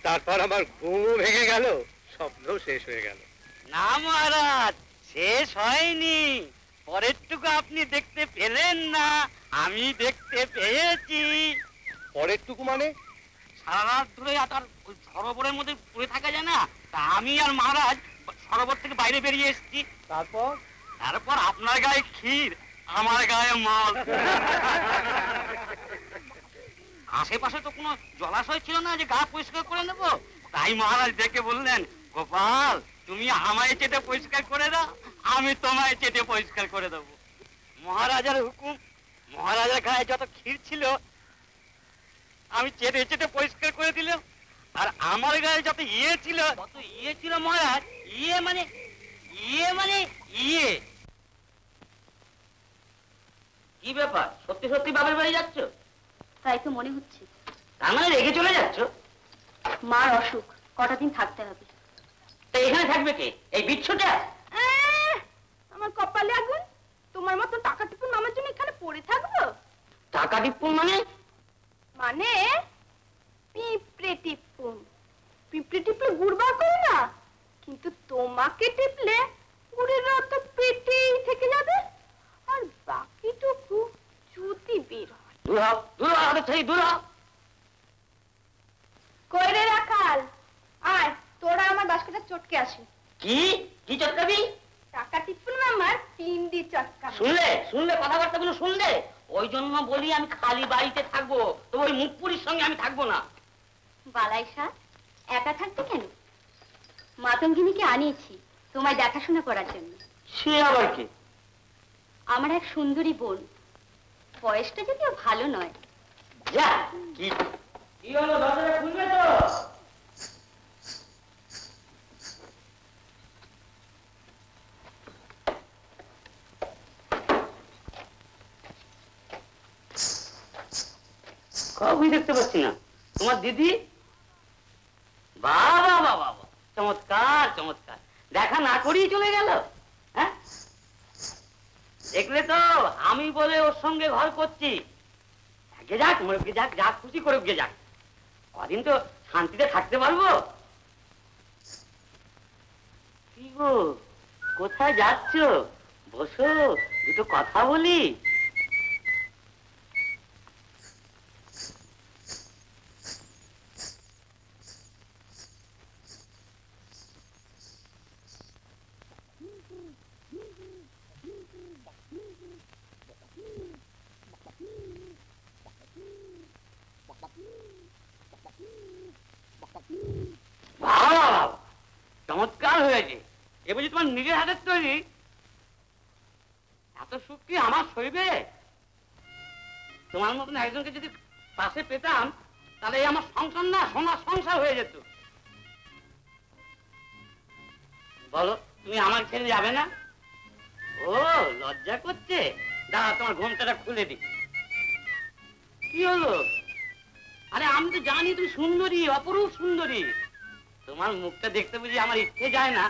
তারপর আমার ঘুমও ভেঙে গেল, স্বপ্নও শেষ হয়ে গেল।
না মহারাজ, শেষ হয়নি। পরেরটুকু আপনি দেখতে পেলেন না, আমি দেখতে পেয়েছি।
পরেরটুকু মানে?
সারা রাত ধরে আর ওই সরোবরের মধ্যে পড়ে থাকা যায় না, তা আমি আর মহারাজ সরোবর থেকে বাইরে বেরিয়ে এসেছি।
তারপর
আপনার গায়ে ক্ষীর, আমার গায়ে মল। আশেপাশে তো কোনো জলাশয় ছিল না যে গা পরিষ্কার করে নেব, তাই মহারাজ দেখে বললেন, গোপাল তুমি আমায় চেটে পরিষ্কার করে দাও, আমি তোমায় চেটে পরিষ্কার করে দেবো। মহারাজার হুকুম, মহারাজার গায়ে যত ক্ষীর ছিল আমি চেটে চেটে পরিষ্কার করে দিলাম, আর আমার গায়ে যত ছিল মহারাজ, ইয়ে কি ব্যাপার, সত্যি সত্যি বাবার বাড়ি যাচ্ছ?
তাই তো মনে হচ্ছে।
তার মানে রেগে চলে যাচ্ছ?
মার অসুখ, কটা দিন থাকতে হবে।
তা এখানে থাকবে কে, এই বিচ্ছুটা?
আমার কপালে আগুন, তোমার মতো টাকা টিপুন আমার জন্য এখানে পড়ে থাকবো?
টাকা টিপুন মানে?
মানে পিঁপড়ে টিপুন। পিঁপড়ে টিপলে গুড় বার করে না, কিন্তু তোমাকে টিপলে গুড়ের রত পেটেই থেকে যাবে, আর বাকিটুকু জুতি বের হয়।
দূর হও, দূর হও, আমাদের থেকে দূর হও।
কই রে রাখাল, আয় তোরা আমার বাস্কেটে চটকে আসি।
কি কি চটকাবি?
টাকা টিপুন আমার পিন্ডি চটকা।
শুনলে কথাবার্তাগুলো শুনলে? ওই জন্য বলি আমি খালি বাড়িতে থাকবো, তো ওই মুখপুরির সঙ্গে আমি থাকবো না।
বালাই সাহ, একা থাকতে কেন? মাতঙ্গিনীকে আনিয়েছি তোমায় দেখাশোনা করার জন্য।
সে আবার কি?
আমার এক সুন্দরী বোন, বয়সটা যদিও ভালো নয়।
যা, কি হলো, দরজাটা খুলবে তো? কাউকে দেখতে পাচ্ছি না। তোমার দিদি? বাবা বাবা, চমৎকার চমৎকার, দেখা না করেই চলে গেল। হ্যাঁ, দেখলে তো, আমি বলে ওর সঙ্গে ঘর করছি। গে যাক, মরুকে যাক, যা খুশি করে গে যাক, কদিন তো শান্তিতে থাকতে পারবো। কি গো, কোথায় যাচ্ছ? বসো, দুটো কথা বলি। চমৎকার হয়েছে, এ বুঝি তোমার নিজের হাতের তৈরি? এত সুখ কি আমার শরীরে? তোমার মতন একজনকে যদি পাশে পেতাম, তাহলে আমার সংসার না সোনার সংসার হয়ে যেত। বলো, তুমি আমার ছেড়ে যাবে না? ও, লজ্জা করছে? দাঁড়া, তোমার ঘোমটাটা খুলে দি। কি হলো? আরে আমি তো জানি তুমি সুন্দরী, অপরূপ সুন্দরী। তোমার মুখটা দেখতে বুঝি আমার ইচ্ছে যায় না?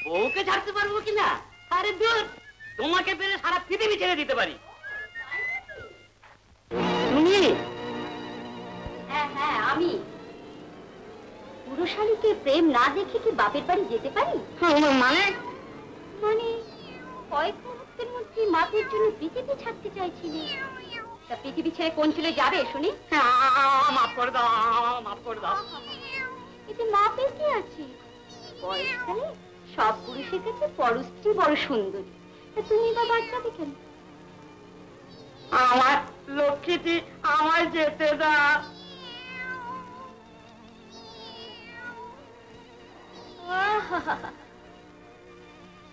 বউকে ছাড়তে পারবো কিনা? আরে দূর, তোমাকে পেলে সারা পৃথিবী ছেড়ে দিতে পারি। তুমি?
হ্যাঁ হ্যাঁ, আমি। পুরুষালীকে প্রেম না দেখে কি বাপের বাড়ি যেতে পারি?
মানে
কয়েক মুহূর্তের মধ্যে মাপের জন্য পৃথিবী ছাড়তে চাইছিলি। তা পৃথিবী ছেড়ে কোন চলে যাবে শুনি?
মাফ করে দাও, মাফ করে দাও।
এতে মাপের কি আছে? বয়সকালে সব পুরুষের কাছে পরস্ত্রী বড় সুন্দরী, তা তুমি বা বাচ্চাবে কেন?
আমার লক্ষ্মীটি, আমায় যেতে দাও।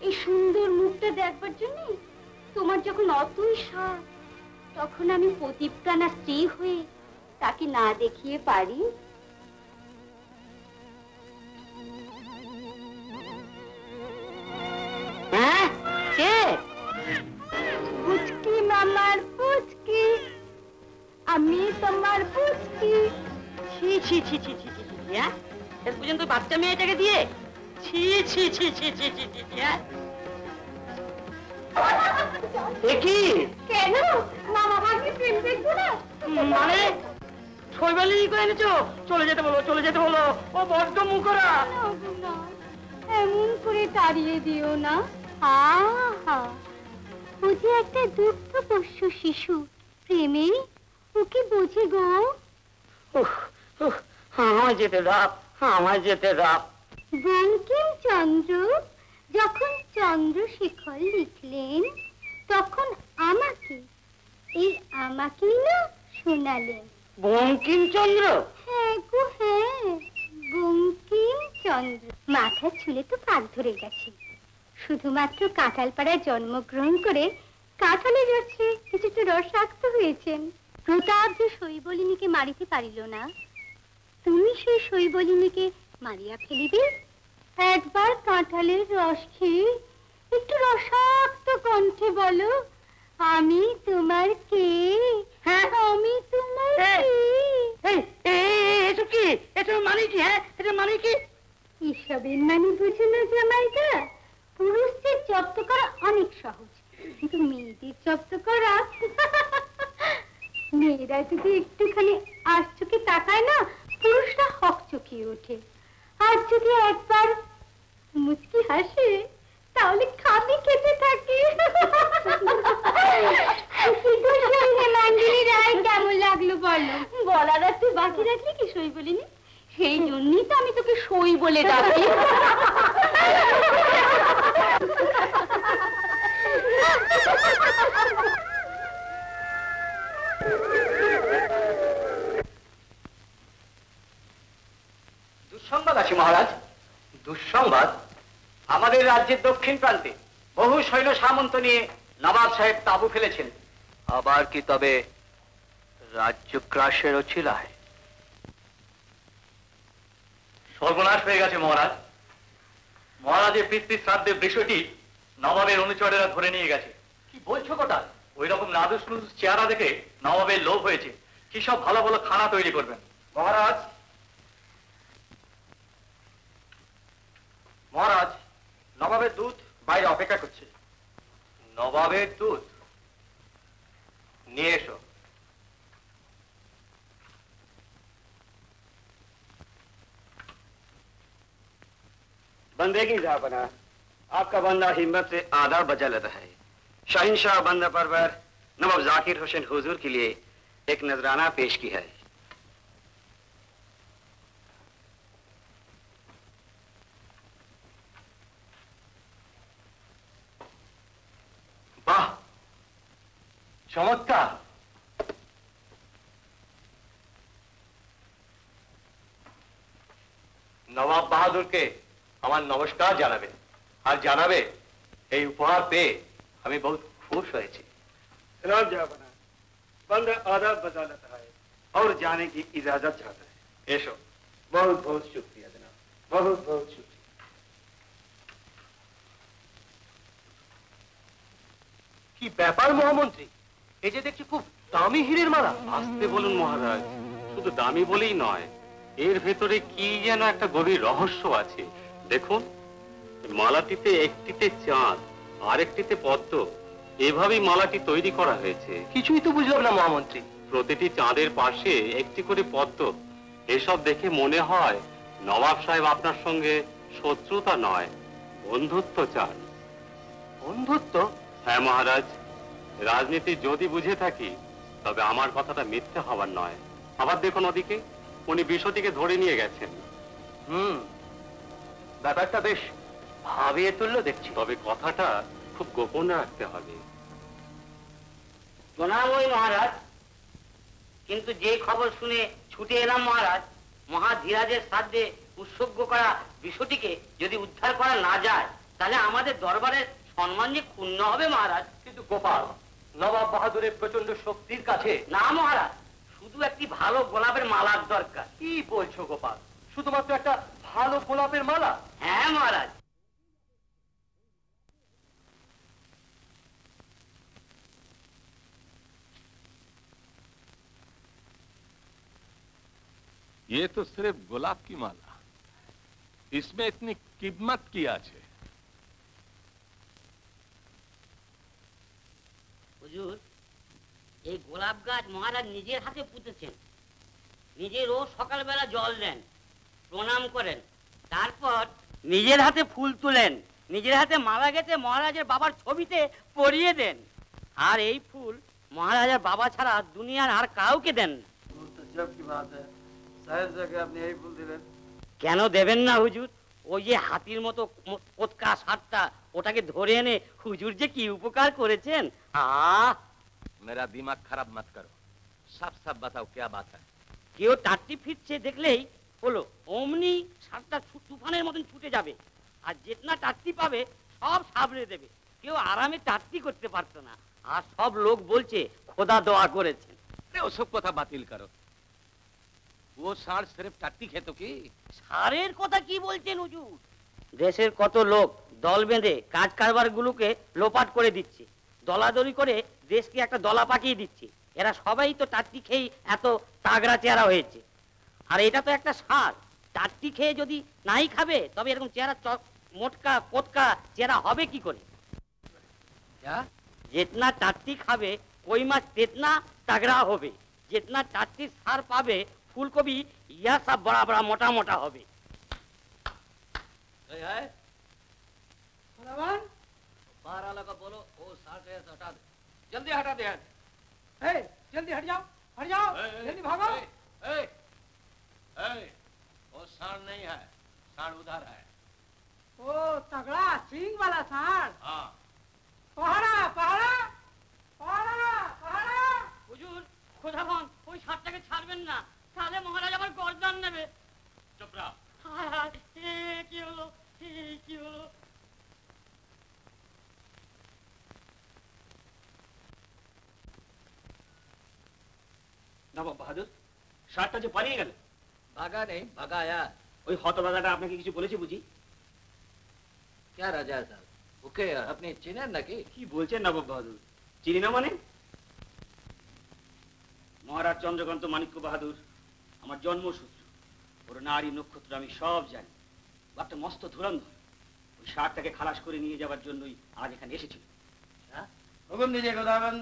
এই সুন্দর মুখটা দেখবার জন্য তোমার যখন অতই সাধ, তখন আমি পতিপ্রাণা স্ত্রী হয়ে তাকে না দেখিয়ে পারি?
হ্যাঁ, কে?
পুচকি মামার পুচকি, আমি তোমার পুচকি।
ছি ছি ছি ছি ছি ছি ছি, হ্যাঁ? শেষ পর্যন্ত বাচ্চা মেয়েটাকে দিয়ে? ছি ছি ছি ছি ছি ছি ছি, হ্যাঁ? কি
কেন মামা ভাগ্নে প্রেম দেখবো না?
মানে শৈবালি করে এনেছো? চলে যেতে বলো, চলে যেতে বলো, ও বড্ড মুখরা।
এমন করে তাড়িয়ে দিও না। আহা, ও যে একটা দুগ্ধপোষ্য শিশু, প্রেমে ওকে বোঝে গো।
আমায় যেতে দাও, আমায় যেতে দাও।
বঙ্কিমচন্দ্র যখন চন্দ্রশেখর লিখলেন, তখন আমাকে, এই আমাকেই না শোনালেন।
বঙ্কিমচন্দ্র?
হ্যাঁ গো হ্যাঁ, বঙ্কিমচন্দ্র। মাথা ছুলে তো পাক ধরে গেছে। শুধুমাত্র কাঁঠালপাড়ায় জন্মগ্রহণ করে কাঁঠালের রসে কিছুটা রসাক্ত হয়েছেন। প্রতাপ যে শৈবলিনীকে মারিতে পারিল না, তুমি সেই শৈবলিনীকে মারিয়া ফেলিবে? একবার কাঁঠালের রস খেয়ে একটু রসাক্ত কণ্ঠে বলো, আমি তোমার কে? হ্যাঁ, আমি তোমার
এসব কি? এসব মানে কি? হ্যাঁ, এটা মানে কি?
এসবের মানে বুঝো না জামাইদা? পুরুষদের জব্দ করা অনেক সহজ, কিন্তু মেয়েদের জব্দ করা। মেয়েরা যদি একটুখানি আজ চোখে তাকায় না, পুরুষরা হক চকিয়ে ওঠে। আর যদি একবার মুচকি হাসে, তাহলে খাবি খেতে থাকে। কেমন লাগলো বলো? বলার আর তুই বাকি রাখলি কি সই বলিনি? সেই জন্যই তো আমি তোকে সই বলে ডাকি।
দুঃসংবাদ আছে মহারাজ। দুঃসংবাদ? আমাদের রাজ্যের দক্ষিণ প্রান্তে বহু সৈন্য সামন্ত নিয়ে নবাব সাহেব তাঁবু ফেলেছেন। আবার কি তবে রাজ্যগ্রাসেরও ছিলায়? সর্বনাশ হয়ে গেছে মহারাজ। মহারাজের পিতৃ শ্রাদ্ধের বিষয়টি নবাবের অনুচরেরা ধরে নিয়ে গেছে। কি বলছো গোটা? ওই রকম নাদুস নুদুস চেহারা দেখে নবাবের লোভ হয়েছে, কি সব ভালো ভালো খানা তৈরি করবেন। মহারাজ, মহারাজ, নবাবের দূত বাইরে অপেক্ষা করছে। নবাবের দূত? নিয়ে এসো।
बंदे की जापना, आपका बंदा हिम्मत से आधा बजा लेता है। शहंशाह बंदा परवर नवाब जाकिर हुसैन हुजूर के लिए एक नजराना पेश की है।
বাহ, চমৎকার। নবাব বাহাদুরকে আমার নমস্কার জানাবে, আর জানাবে এই উপহার পেয়ে আমি বহুত খুশ হয়েছি।
जनाब जापना, बंदा आधा बजा लेता है और जाने की इजाजत चाहता है।
एसो।
बहुत बहुत शुक्रिया जनाब, बहुत बहुत शुक्रिया।
কি ব্যাপার মহামন্ত্রী, এই যে দেখছি খুব দামি হীরের মালা।
আসতে বলুন মহারাজ, শুধু দামি বলেই নয়, এর ভেতরে কি যেন একটা গভীর রহস্য আছে। দেখুন, মালাটিতে একটিতে চাঁদ, আরেকটিতে পদ্ম, এভাবেই মালাটি তৈরি করা হয়েছে।
কিছুই তো বুঝলাম না মহামন্ত্রী।
প্রতিটি চাঁদের পাশে একটি করে পদ্ম। এসব দেখে মনে হয় নবাব সাহেব আপনার সঙ্গে শত্রুতা নয়, বন্ধুত্ব চান।
বন্ধুত্ব?
হ্যাঁ মহারাজ, রাজনীতি যদি বুঝে থাকি তবে আমার কথাটা মিথ্যে হবার নয়। আবার দেখুন ওদিকে, উনি বিষয়টিকে ধরে নিয়ে গেছেন।
ব্যাপারটা বেশ ভাবিয়ে তুললো দেখছি।
তবে কথাটা খুব গোপন রাখতে হবে।
প্রণাম ওই মহারাজ। কিন্তু যে খবর শুনে ছুটে এলাম মহারাজ, মহাধীরাজের শ্রাদ্ধে উৎসর্গ করা বিষয়টিকে যদি উদ্ধার করা না যায়, তাহলে আমাদের দরবারের সম্মান যে ক্ষুণ্ণ হবে মহারাজ।
কিন্তু গোপাল নবাব বাহাদুরের প্রচন্ড শক্তির কাছে।
না মহারাজ, শুধু একটি ভালো গোলাপের মালার দরকার।
কি বলছো গোপাল? শুধুমাত্র একটা ভালো গোলাপের মালা?
হ্যাঁ মহারাজ।
ये तो सिर्फ गुलाब की माला, इसमें इतनी कीमत क्या है?
হুজুর, এই গোলাপ গাছ মহারাজ নিজের হাতে পুঁতেছেন। নিজে রোজ সকালবেলা জল দেন, প্রণাম করেন, তারপর নিজের হাতে ফুল তুলেন, নিজের হাতে মালা গেঁথে মহারাজের বাবার ছবিতে পরিয়ে দেন। আর এই ফুল মহারাজের বাবা ছাড়া দুনিয়ার আর কাউকে দেন না।
আপনি এই ফুল দিলেন
কেন দেবেন না হুজুর? ওই যে হাতির মতো কোটকা সারটা, ওটাকে ধরে এনে হুজুর যে কি উপকার করেছেন।
मेरा दिमाग खराब मत करो, सब सब बताओ क्या बात है?
কেউ টাট্টি ফিরছে দেখলেই হলো অমনি সারটা তুফানের মতন ছুটে যাবে, আর যেটনা টাট্টি পাবে সব সাবড়ে দেবে। কেউ আরামে টাট্টি করতে পারতো না, আর সব লোক বলছে খোদা দোয়া করেছেন।
ওসব কথা বাতিল করো। वो ষাঁড় सिर्फ টাট্টি খেত কি?
সারের কথা কি বলছেন হুজুর? দেশের কত লোক দল বেঁধে কাজ কারবার গুলোকে লোপাট করে দিচ্ছে, দলাদলি করে দেশকে একটা দলা পাকিয়ে দিচ্ছে। এরা সবাই তো টাট্টি খেয়ে এত তাগড়া চেহারা হয়েছে। আর এটা তো একটা সার, টাট্টি খেয়ে যদি নাই খাবে তবে এরকম চেহারা মোটকা কোটকা চেহারা হবে কি করে? যেতনা টাট্টি খাবে কই মাছ তেতনা তাগড়া হবে, যেতনা টাট্টির সার পাবে ফুলকপি ইয়া সব বড়া বড়া মোটা মোটা হবে।
बाहर वाला का बोलो वो साठ हटा दे, जल्दी हटा दे।
जल्दी हट जाओ, हट जाओ, जल्दी भागो।
वो षाँड़ नहीं है, षाँड़ उधर है।
ओ तगड़ा सींग वाला षाँड़।
हाँ।
पहाड़ा पहाड़ा पहाड़ा पहाड़ा।
হুজুর খোদাবন, ওই ষাঁড়টাকে ছাড়বেন না, তাহলে মহারাজ আমার গর্দান নেবে।
চুপ রহ।
হায় হায়, কি হলো, কি হলো?
নবাব বাহাদুর, ষাঁড়টা যে পালিয়ে গেল।
भागा नहीं, भगाया।
ওই হতভাগাটা আপনাকে কিছু বলেছে বুঝি?
क्या राजा साहब, ওকে আপনি চিনেন নাকি?
কি বলছেন নবাব বাহাদুর? চিনি না মানে? মহারাজ চন্দ্রকান্ত মাণিক্য বাহাদুর আমার জন্মসূত্র, ওর নারী নক্ষত্র আমি সব জানি। একটা মস্ত ধুরন্ধর ওই ষাঁড়টাকে খালাস করে নিয়ে যাওয়ার জন্যই আজ এখানে এসেছিল। হুকুম দিজিয়ে খোদাবন্দ।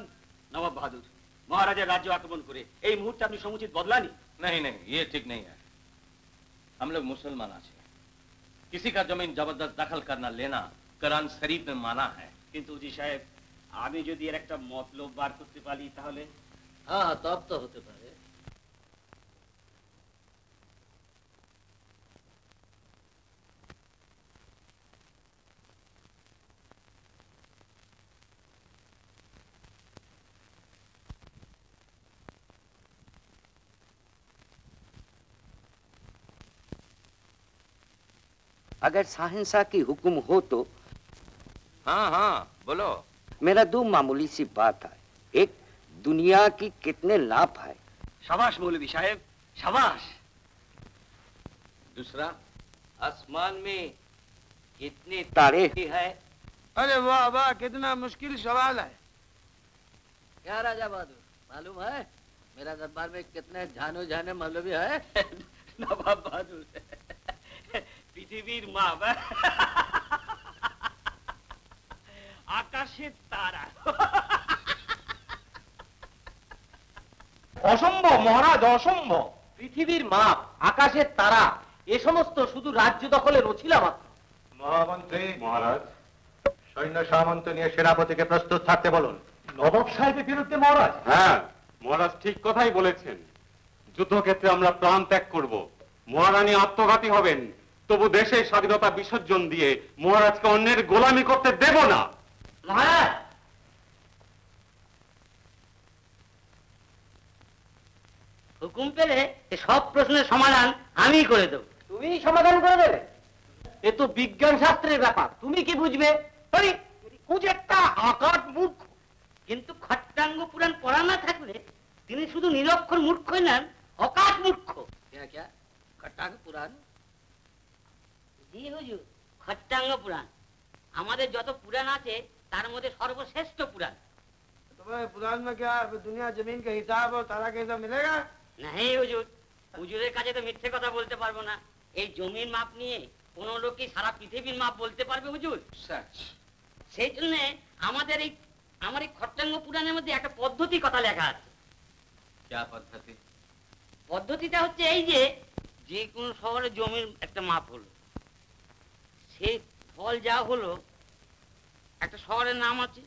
নবাব বাহাদুর, মহারাজের রাজ্য আক্রমণ করে এই মুহূর্তে আপনি সমুচিত বদলানি।
नहीं नहीं, ये ठीक नहीं है। हम लोग मुसलमान हैं, किसी का जमीन जबरदस्त दखल करना लेना कुरान शरीफ में माना है।
কিন্তু জি সাহেব, আমি যদি এর একটা মতলব বার করতে পারি তাহলে।
हाँ तब तो होते पारे।
अगर शाहनशाह की हुक्म हो तो।
हाँ हाँ बोलो।
मेरा दो मामूली सी बात है। एक, दुनिया की कितने लाभ है?
शाबाश मौलवी साहब, शाबाश।
दूसरा,
आसमान में कितने तारे है?
अरे वाह वाह, कितना मुश्किल सवाल है।
क्या राजा बहादुर, मालूम है मेरा दरबार में कितने जानो जाने मौलवी है?
नवाब बहादुर, পৃথিবীর মা আকাশের তারা।
অসম্ভব মহারাজ, অসম্ভব। পৃথিবীর মাপ, আকাশের তারা, এ সমস্ত শুধু রাজ্য দখলের ওছিলা মাত্র।
মহামন্ত্রী মহারাজ, সৈন্য সামন্ত নিয়ে সেনাপতিকে প্রস্তুত থাকতে বলুন।
নবাব সাহেবের বিরুদ্ধে মহারাজ?
হ্যাঁ, মহারাজ ঠিক কথাই বলেছেন। যুদ্ধক্ষেত্রে আমরা প্রাণ ত্যাগ করব, মহারানী আত্মঘাতী হবেন, তবু দেশের স্বাধীনতা বিসর্জন দিয়ে মহারাজকে অন্যের গোলামি করতে দেব না।
মহারাজ, হুকুম পেলে সব প্রশ্নের সমাধান আমি করে দেব।
তুমি সমাধান করে দেবে? এ তো বিজ্ঞান শাস্ত্রের ব্যাপার, তুমি কি বুঝবে? খুঁজে একটা আকাট মূর্খ।
কিন্তু খট্টাঙ্গ পুরাণ পড়া না থাকলে তিনি শুধু নিরক্ষর মূর্খই নন, অকাট মূর্খ।
खट्टांग पुराण
জি হুজুর, খট্টাঙ্গ পুরাণ আমাদের যত পুরাণ আছে তার মধ্যে সর্বশ্রেষ্ঠ পুরাণ।
तो भाई पुराण में क्या है? दुनिया जमीन का हिसाब और तारा का हिसाब मिलेगा?
नहीं হুজুর, হুজুরের কাছে তো মিথ্যে কথা বলতে পারবো না। এই জমির মাপ নিয়ে কোন লোক কি সারা পৃথিবীর মাপ বলতে পারবে হুজুর? সেই জন্য আমার এই খট্টাঙ্গ পুরাণের মধ্যে একটা পদ্ধতি কথা লেখা আছে।
क्या पद्धति?
পদ্ধতিটা হচ্ছে এই যে যে কোনো শহরে জমির একটা মাপ হলো, সেই ফল যা হলো, একটা শহরের নাম আছে,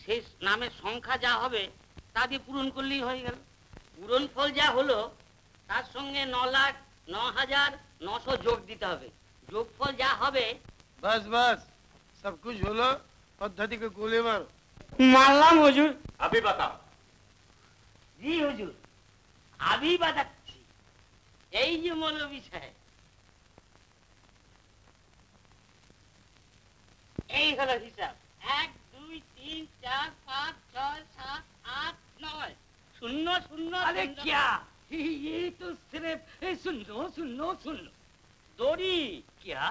সেই নামের সংখ্যা যা হবে তা দিয়ে পূরণ করলেই হয়ে গেল। পূরণ ফল যা হলো তার সঙ্গে 9,09,900 যোগ দিতে হবে। যোগফল যা হবে।
बस बस सब कुछ बोलो, पद्धति के गोले मारो।
মানলাম হুজুর।
अभी बताओ।
জি হুজুর, আমি বাতাচ্ছি। এই যে মৌলভী সাহেব, এই হলো হিসাব। 1 2 3 4 5 6 7 8 9 0 0। अरे क्या ये तो सिर्फ सुनो दড়ি। क्या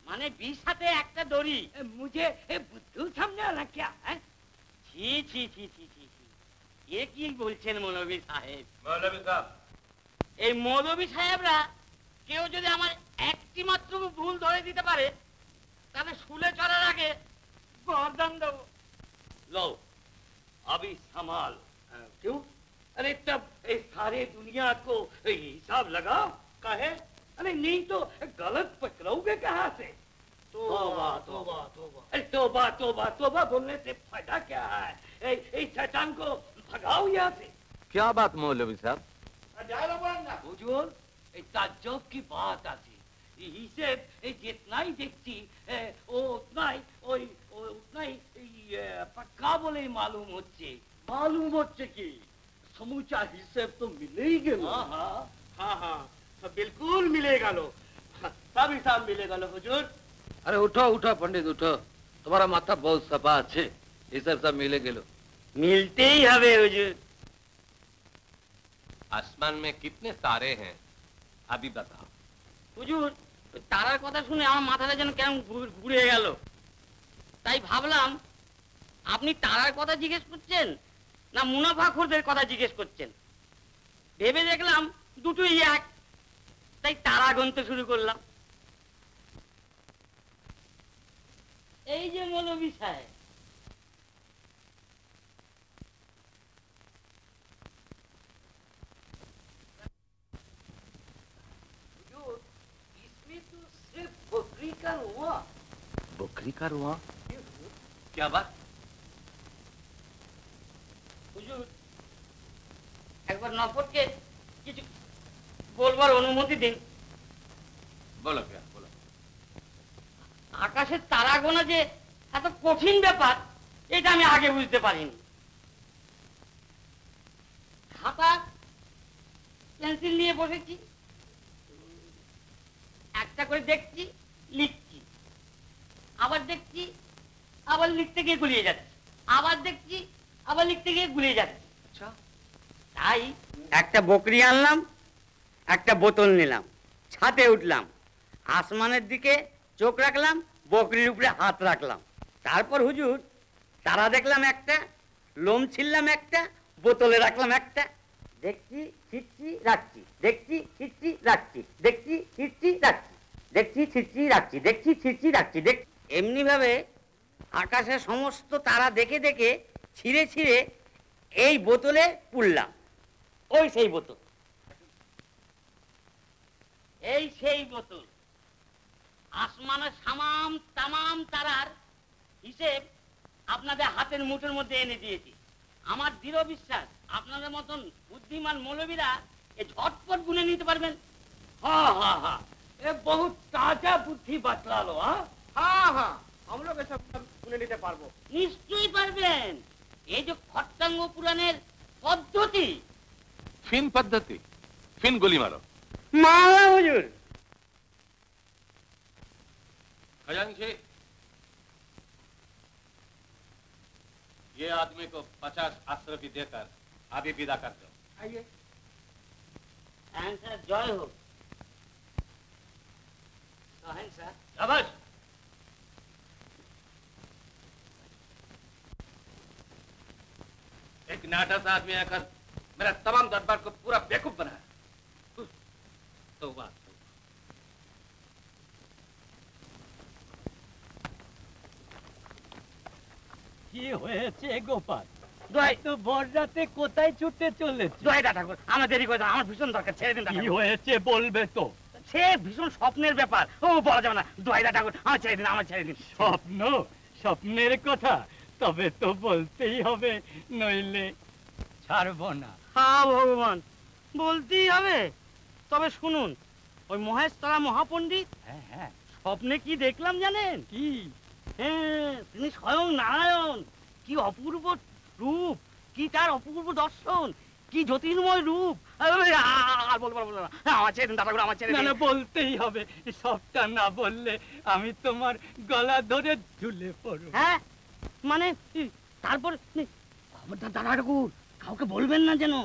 মানে 20 হাতে একটা দড়ি? मुझे बुद्धू समझा ना क्या? ছি ছি ছি ছি ছি, এ কি বলছেন মৌলভী সাহেব?
मौलवी साहब,
এই মৌলভী সাহেবরা কেউ যদি আমার একটি মাত্র ভুল ধরে দিতে পারে তাহলে শুলে চড়ার আগে গর্দান দেবো।
लो अभी संभाल। क्यों? अरे तब इस सारे दुनिया को हिसाब लगाओ काहे? अरे नहीं तो गलत पकड़ोगे कहाँ से? तौबा तौबा तौबा। अरे तौबा तौबा तौबा बोलने से फायदा क्या है? शैतान को भगाओ यहाँ से।
क्या बात मौलवी साहब?
হুজুর, এই তাজ্জব কি বাত আছে। এই হিসেব जितना ही देखती ও উতনাই উতনাই पक्का बोले मालूम होच्छे। मालूम होच्छे की समूचा हिसाब तो मिले ही गेल। हाँ बिल्कुल मिलेगा लो, सब हिसाब मिलेगा लो हुजूर।
अरे उठो उठो पंडित उठो, तुम्हारा माथा बहुत सफा अच्छे, ये सब मिले गेलो।
मिलते ही हवे हुजूर।
आसमान में कितने तारे हैं अभी बताओ।
হুজুর, তারার কথা শুনে আমার মাথাটা যেন কেমন ঘুরে গেল। তাই ভাবলাম আপনি তারার কথা জিজ্ঞেস করছেন না মুনাফাখোরদের কথা জিজ্ঞেস করছেন। ভেবে দেখলাম দুটোই এক, তাই তারা গুনতে শুরু করলাম। এই যে মৌলভী সাহেব,
इसमें तो सिर्फ बकरी का हुआ।
बकरी का रुआ? क्या बात?
হুজুর, একবার নফরকে কিছু বলবার অনুমতি দিন।
बोलो क्या बोलो।
আকাশের তারা গোনা যে এত কঠিন ব্যাপার এটা আমি আগে বুঝতে পারিনি। খাতা পেন্সিল নিয়ে বসেছি, একটা করে দেখছি, লিখছি, আবার দেখছি, আবার লিখতে গিয়ে গুলিয়ে যাচ্ছি, আবার দেখছি, আবার লিখতে গিয়ে গুলিয়ে যাচ্ছি। তাই একটা বকরি আনলাম, একটা বোতল নিলাম, ছাদে উঠলাম, আসমানের দিকে চোখ রাখলাম, বকরির উপরে হাত রাখলাম। তারপর হুজুর তারা দেখলাম একটা, লোম ছিললাম একটা, বোতলে রাখলাম একটা, দেখছি ছিটছি রাখছি, দেখছি ছিটছি রাখছি, দেখছি ছিটছি রাখছি, দেখছি ছিটছি রাখছি, দেখছি ছিটছি রাখছি, দেখ এমনি ভাবে আকাশের সমস্ত তারা দেখে দেখে ছিঁড়ে ছিঁড়ে এই বোতলে পুরলাম। ওই সেই বোতল, এই সেই বোতল। আসমানের সামাম তামাম তারার হিসেব আপনাদের হাতের মুঠোর মধ্যে এনে দিয়েছি। আমার দৃঢ় বিশ্বাস আপনাদের মতন বুদ্ধিমান মৌলবীরা এ ঝটপট গুনে নিতে পারবেন।
हाँ हाँ हाँ, ये बहुत ताजा बुद्धि बतला लो। हाँ
हम लोग सब गुने নিতে পারবো।
নিশ্চয়ই পারবেন। এই যে খট্টাঙ্গ পুরাণের পদ্ধতি।
फिन पद्धति, फिन गोली मारो।
মালা হুজুর।
खजांची, ये आदमी को 50 अशरफी देकर अभी विदा कर दो।
आइए।
आंसर जय हो। सर
शाबाश। एक नाटक आदमी आकर मेरा तमाम दरबार को पूरा बेवकूफ बनाया। तो बात
কি হয়েছে গোপাল?
দোহাই
তো ভোর রাতে কোথায় ছুটে চলেছে?
দোহাই ঠাকুর, আমার দেরি করে দাও, আমার ভীষণ দরকার, ছেড়ে দিন।
কি হয়েছে বলবে তো?
সে ভীষণ স্বপ্নের ব্যাপার, ও বলা যাবে না। দোহাই ঠাকুর, আমার ছেড়ে দিন, আমার ছেড়ে দিন।
স্বপ্ন? স্বপ্নের কথা তবে তো বলতেই হবে, নইলে ছাড়বো না।
হ্যাঁ ভগবান, বলতেই হবে। তবে শুনুন, ওই মহেশতলা মহাপণ্ডিত স্বপ্নে কি দেখলাম জানেন?
কি?
হ্যাঁ, তিনি স্বয়ং নারায়ণ। কি অপূর্ব রূপ, কি তার অপূর্ব দর্শন, কি জ্যোতির্ময় রূপ। আর বলবো না, আমার ছেড়ে দিন দাদা, আমার ছেড়ে দিন।
না, বলতেই হবে। সবটা না বললে আমি তোমার গলা ধরে ঝুলে পড়ব।
হ্যাঁ, মানে তারপর দাদা ঠাকুর, কাউকে বলবেন না যেন।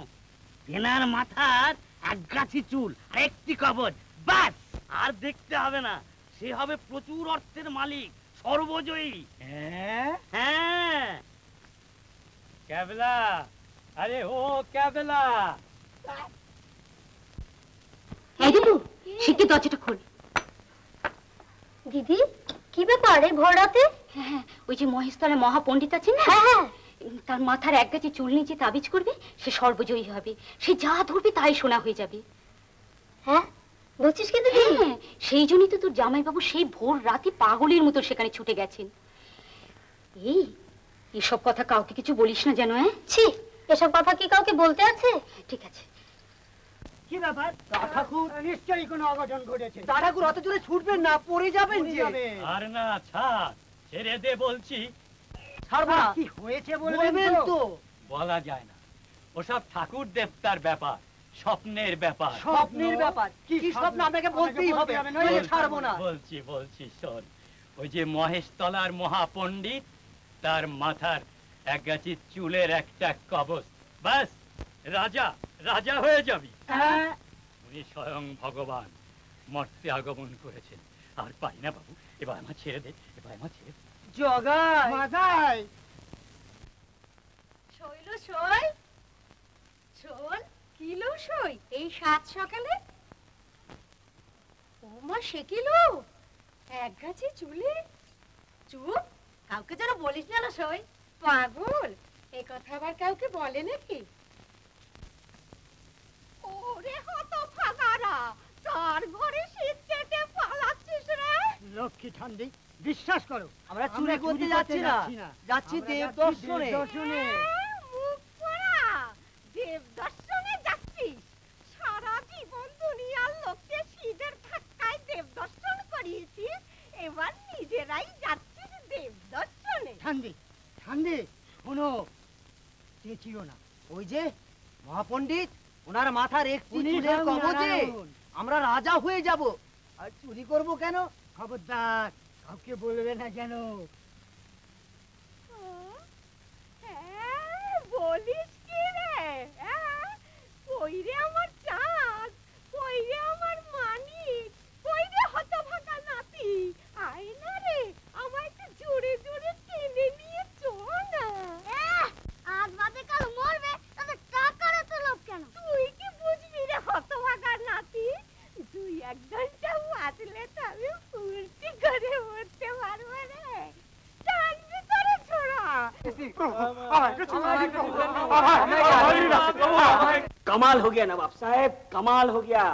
তেনার মাথার এক গাছি চুল আর একটি কবজ, বাস। আর দেখতে হবে না, সে হবে প্রচুর অর্থের মালিক, সর্বজয়ী। হ্যাঁ।
ক্যাবলা, আরে ও ক্যাবলা।
এই দিদু, শিগগির দরজাটা খোল। দিদি, কি ব্যাপার এই ভোর রাতে? হ্যাঁ, ওই যে মহেশতলা মহাপণ্ডিত আছে না, তার মাথার এক গাছি চুল নিচে তাবিজ করবে, সে সর্বজয়ী হবে। সে যা ধরবে তাই শোনা হয়ে যাবে। হ্যাঁ বলছিস কিন্তু? হ্যাঁ, সেই জন্যই তো তোর জামাইবাবু সেই ভোর রাতে পাগলের মতো সেখানে ছুটে গেছেন। এসব কথা কাউকে কিছু বলিস না যেন। ছি, এসব কথা কি কাউকে বলতে আছে? ঠিক আছে।
কি ব্যাপার? ঠাকুর নিশ্চয়ই কোনো অঘটন ঘটেছে। ঠাকুর অত জোরে ছুটবেন না, পড়ে যাবেন যে।
আর না, ছাড়, ছেড়ে দে বলছি।
ছাড়বা? কি হয়েছে বলবেন তো?
বলা যায় না, ওসব ঠাকুর দেবতার ব্যাপার, স্বপ্নের ব্যাপার।
স্বপ্নের ব্যাপার? কি স্বপ্ন আপনাকে বলতেই হবে, নইলে ছাড়বো না।
বলছি শোন, ওই যে মহেশতলার মহাপণ্ডিত, তার মাথার এক গাছি চুলের একটা কবচ, বাস রাজা হয়ে যাবি। উনি স্বয়ং ভগবান মর্তে আগমন করেছেন। আর পাই না বাবু, এবার আমার ছেড়ে দে, এবার আমার ছেড়ে দে।
জগাই মাথায়
শৈল সই, শোন কিলো সই এই সাত সকালে। ও মা, সে কিলো এক গাছি চুলে। চুপ, কাউকে যেন বলিস না সই, পাগল। এ কথা আবার কাউকে বলে নাকি? ওরে হতভাগারা, তার ঘরে শীত কেটে পালাচ্ছিস রে?
লক্ষ্মী ঠান্ডি, বিশ্বাস করো, আমরা চুরি করতে যাচ্ছি না, যাচ্ছি দেব দর্শনে।
মুখ পোড়া, দেব দর্শনে যাচ্ছিস? সারা জীবন দুনিয়ার লোককে শীতের ধাক্কায় দেব দর্শন করিয়েছিস, এবার নিজেরাই যাচ্ছিস দেব দর্শনে।
ঠান্ডি শোনো, চেঁচিও না। ওই যে মহাপণ্ডিত, ওনার মাথার একটি চুলের কবজে আমরা রাজা হয়ে যাব। আর চুরি করব কেন? খবরদার, কাউকে বলবে না যেন।
বলিস কি রে? কই রে আমার চাঁদ, কই রে আমার মানিক, কই রে হতভাগা নাতি? আয় না রে, আমায় একটু জোরে জোরে টেনে নিয়ে চল না।
আজ বাদে কাল মরবে, তাতে টাকার এত লোভ কেন?
তুই কি বুঝবি রে হতভাগা নাতি? তুই এক ঘন্টা বাঁচলে তবে ফুর্তি করে উঠতে পারবে রে। টানবি তোরে ছোড়া।
कमाल हो गया नवाब साहब, कमाल हो गया।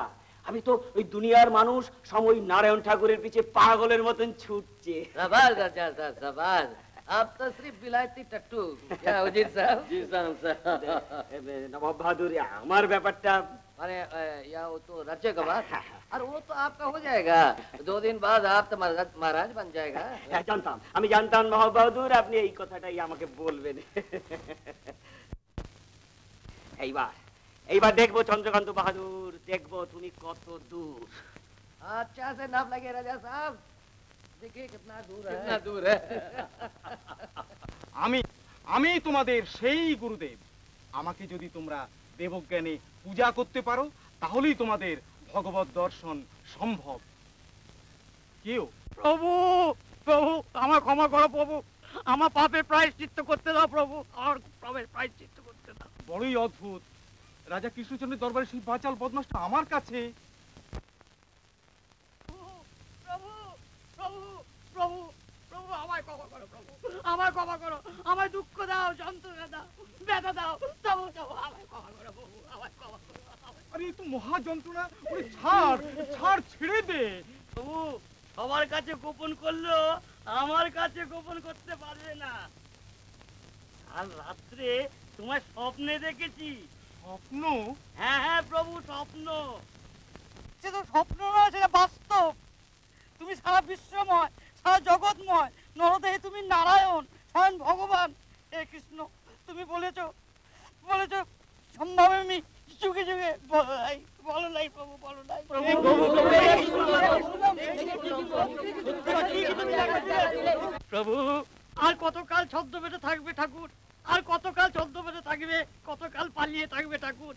अभी तो ওই দুনিয়ার মানুষ সময় নারায়ণ ঠাকুরের পিছে পাগলের মতন ছুটছে।
शाबाश राजा साहब, शाबाश। आप तो सिर्फ विलायती टट्टू। क्या वजीर साहब? जी साहब।
नवाब बहादुर, আমার ব্যাপারটা
अरे या वो तो राज्य का बात, और वो तो आपका हो जाएगा। 2 दिन बाद आप तो महाराज बन जाएगा।
আমি জানতাম নবাব বাহাদুর আপনি এই কথাটাই আমাকে বলবেন। এইবার দেখবো চন্দ্রকান্ত বাহাদুর, দেখবো তুমি কত দূর।
अच्छा से नाप लगे राजा साहब, देखिए कितना दूर है।
আমি তোমাদের সেই গুরুদেব। আমাকে যদি তোমরা দেবজ্ঞানে পূজা করতে পারো তাহলেই তোমাদের ভগবত দর্শন সম্ভব। কেউ
প্রভু প্রভু আমার ক্ষমা করো প্রভু, আমার পাপের প্রায়শ্চিত্ত করতে দাও প্রভু, আমার পাপের প্রায়শ্চিত্ত করতে দাও।
বড়ই অদ্ভুত, রাজা কৃষ্ণচন্দ্রের দরবারে সেই বাচাল বদমাশটা আমার কাছে।
প্রভু প্রভু প্রভু প্রভু আমায় ক্ষমা করো প্রভু, আমায় ক্ষমা করো, আমায় দুঃখ দাও, যন্ত্রণা দাও, ব্যথা দাও, তবু তবু আমায় ক্ষমা করো প্রভু, আমায় ক্ষমা করো।
আরে এই তো মহা যন্ত্রণা, ওরে ছাড় ছাড়, ছেড়ে দে।
প্রভু সবার কাছে গোপন করলো, আমার কাছে গোপন করতে পারবে না। কাল রাত্রে তোমার স্বপ্নে দেখেছি।
স্বপ্ন?
হ্যাঁ হ্যাঁ প্রভু, স্বপ্ন। সে তো স্বপ্ন নয়, সেটা বাস্তব। তুমি সারা বিশ্বময়, সারা জগৎময়, নরদেহে তুমি নারায়ণ, স্বয়ং ভগবান। হে কৃষ্ণ, তুমি বলেছো সম্ভব আমি যুগে যুগে বলো নাই প্রভু, বলো নাই প্রভু। আর কতকাল ছদ্মবেশে থাকবে ঠাকুর, আর কতকাল ছদ্মবেশে থাকবে, কতকাল পালিয়ে থাকবে ঠাকুর?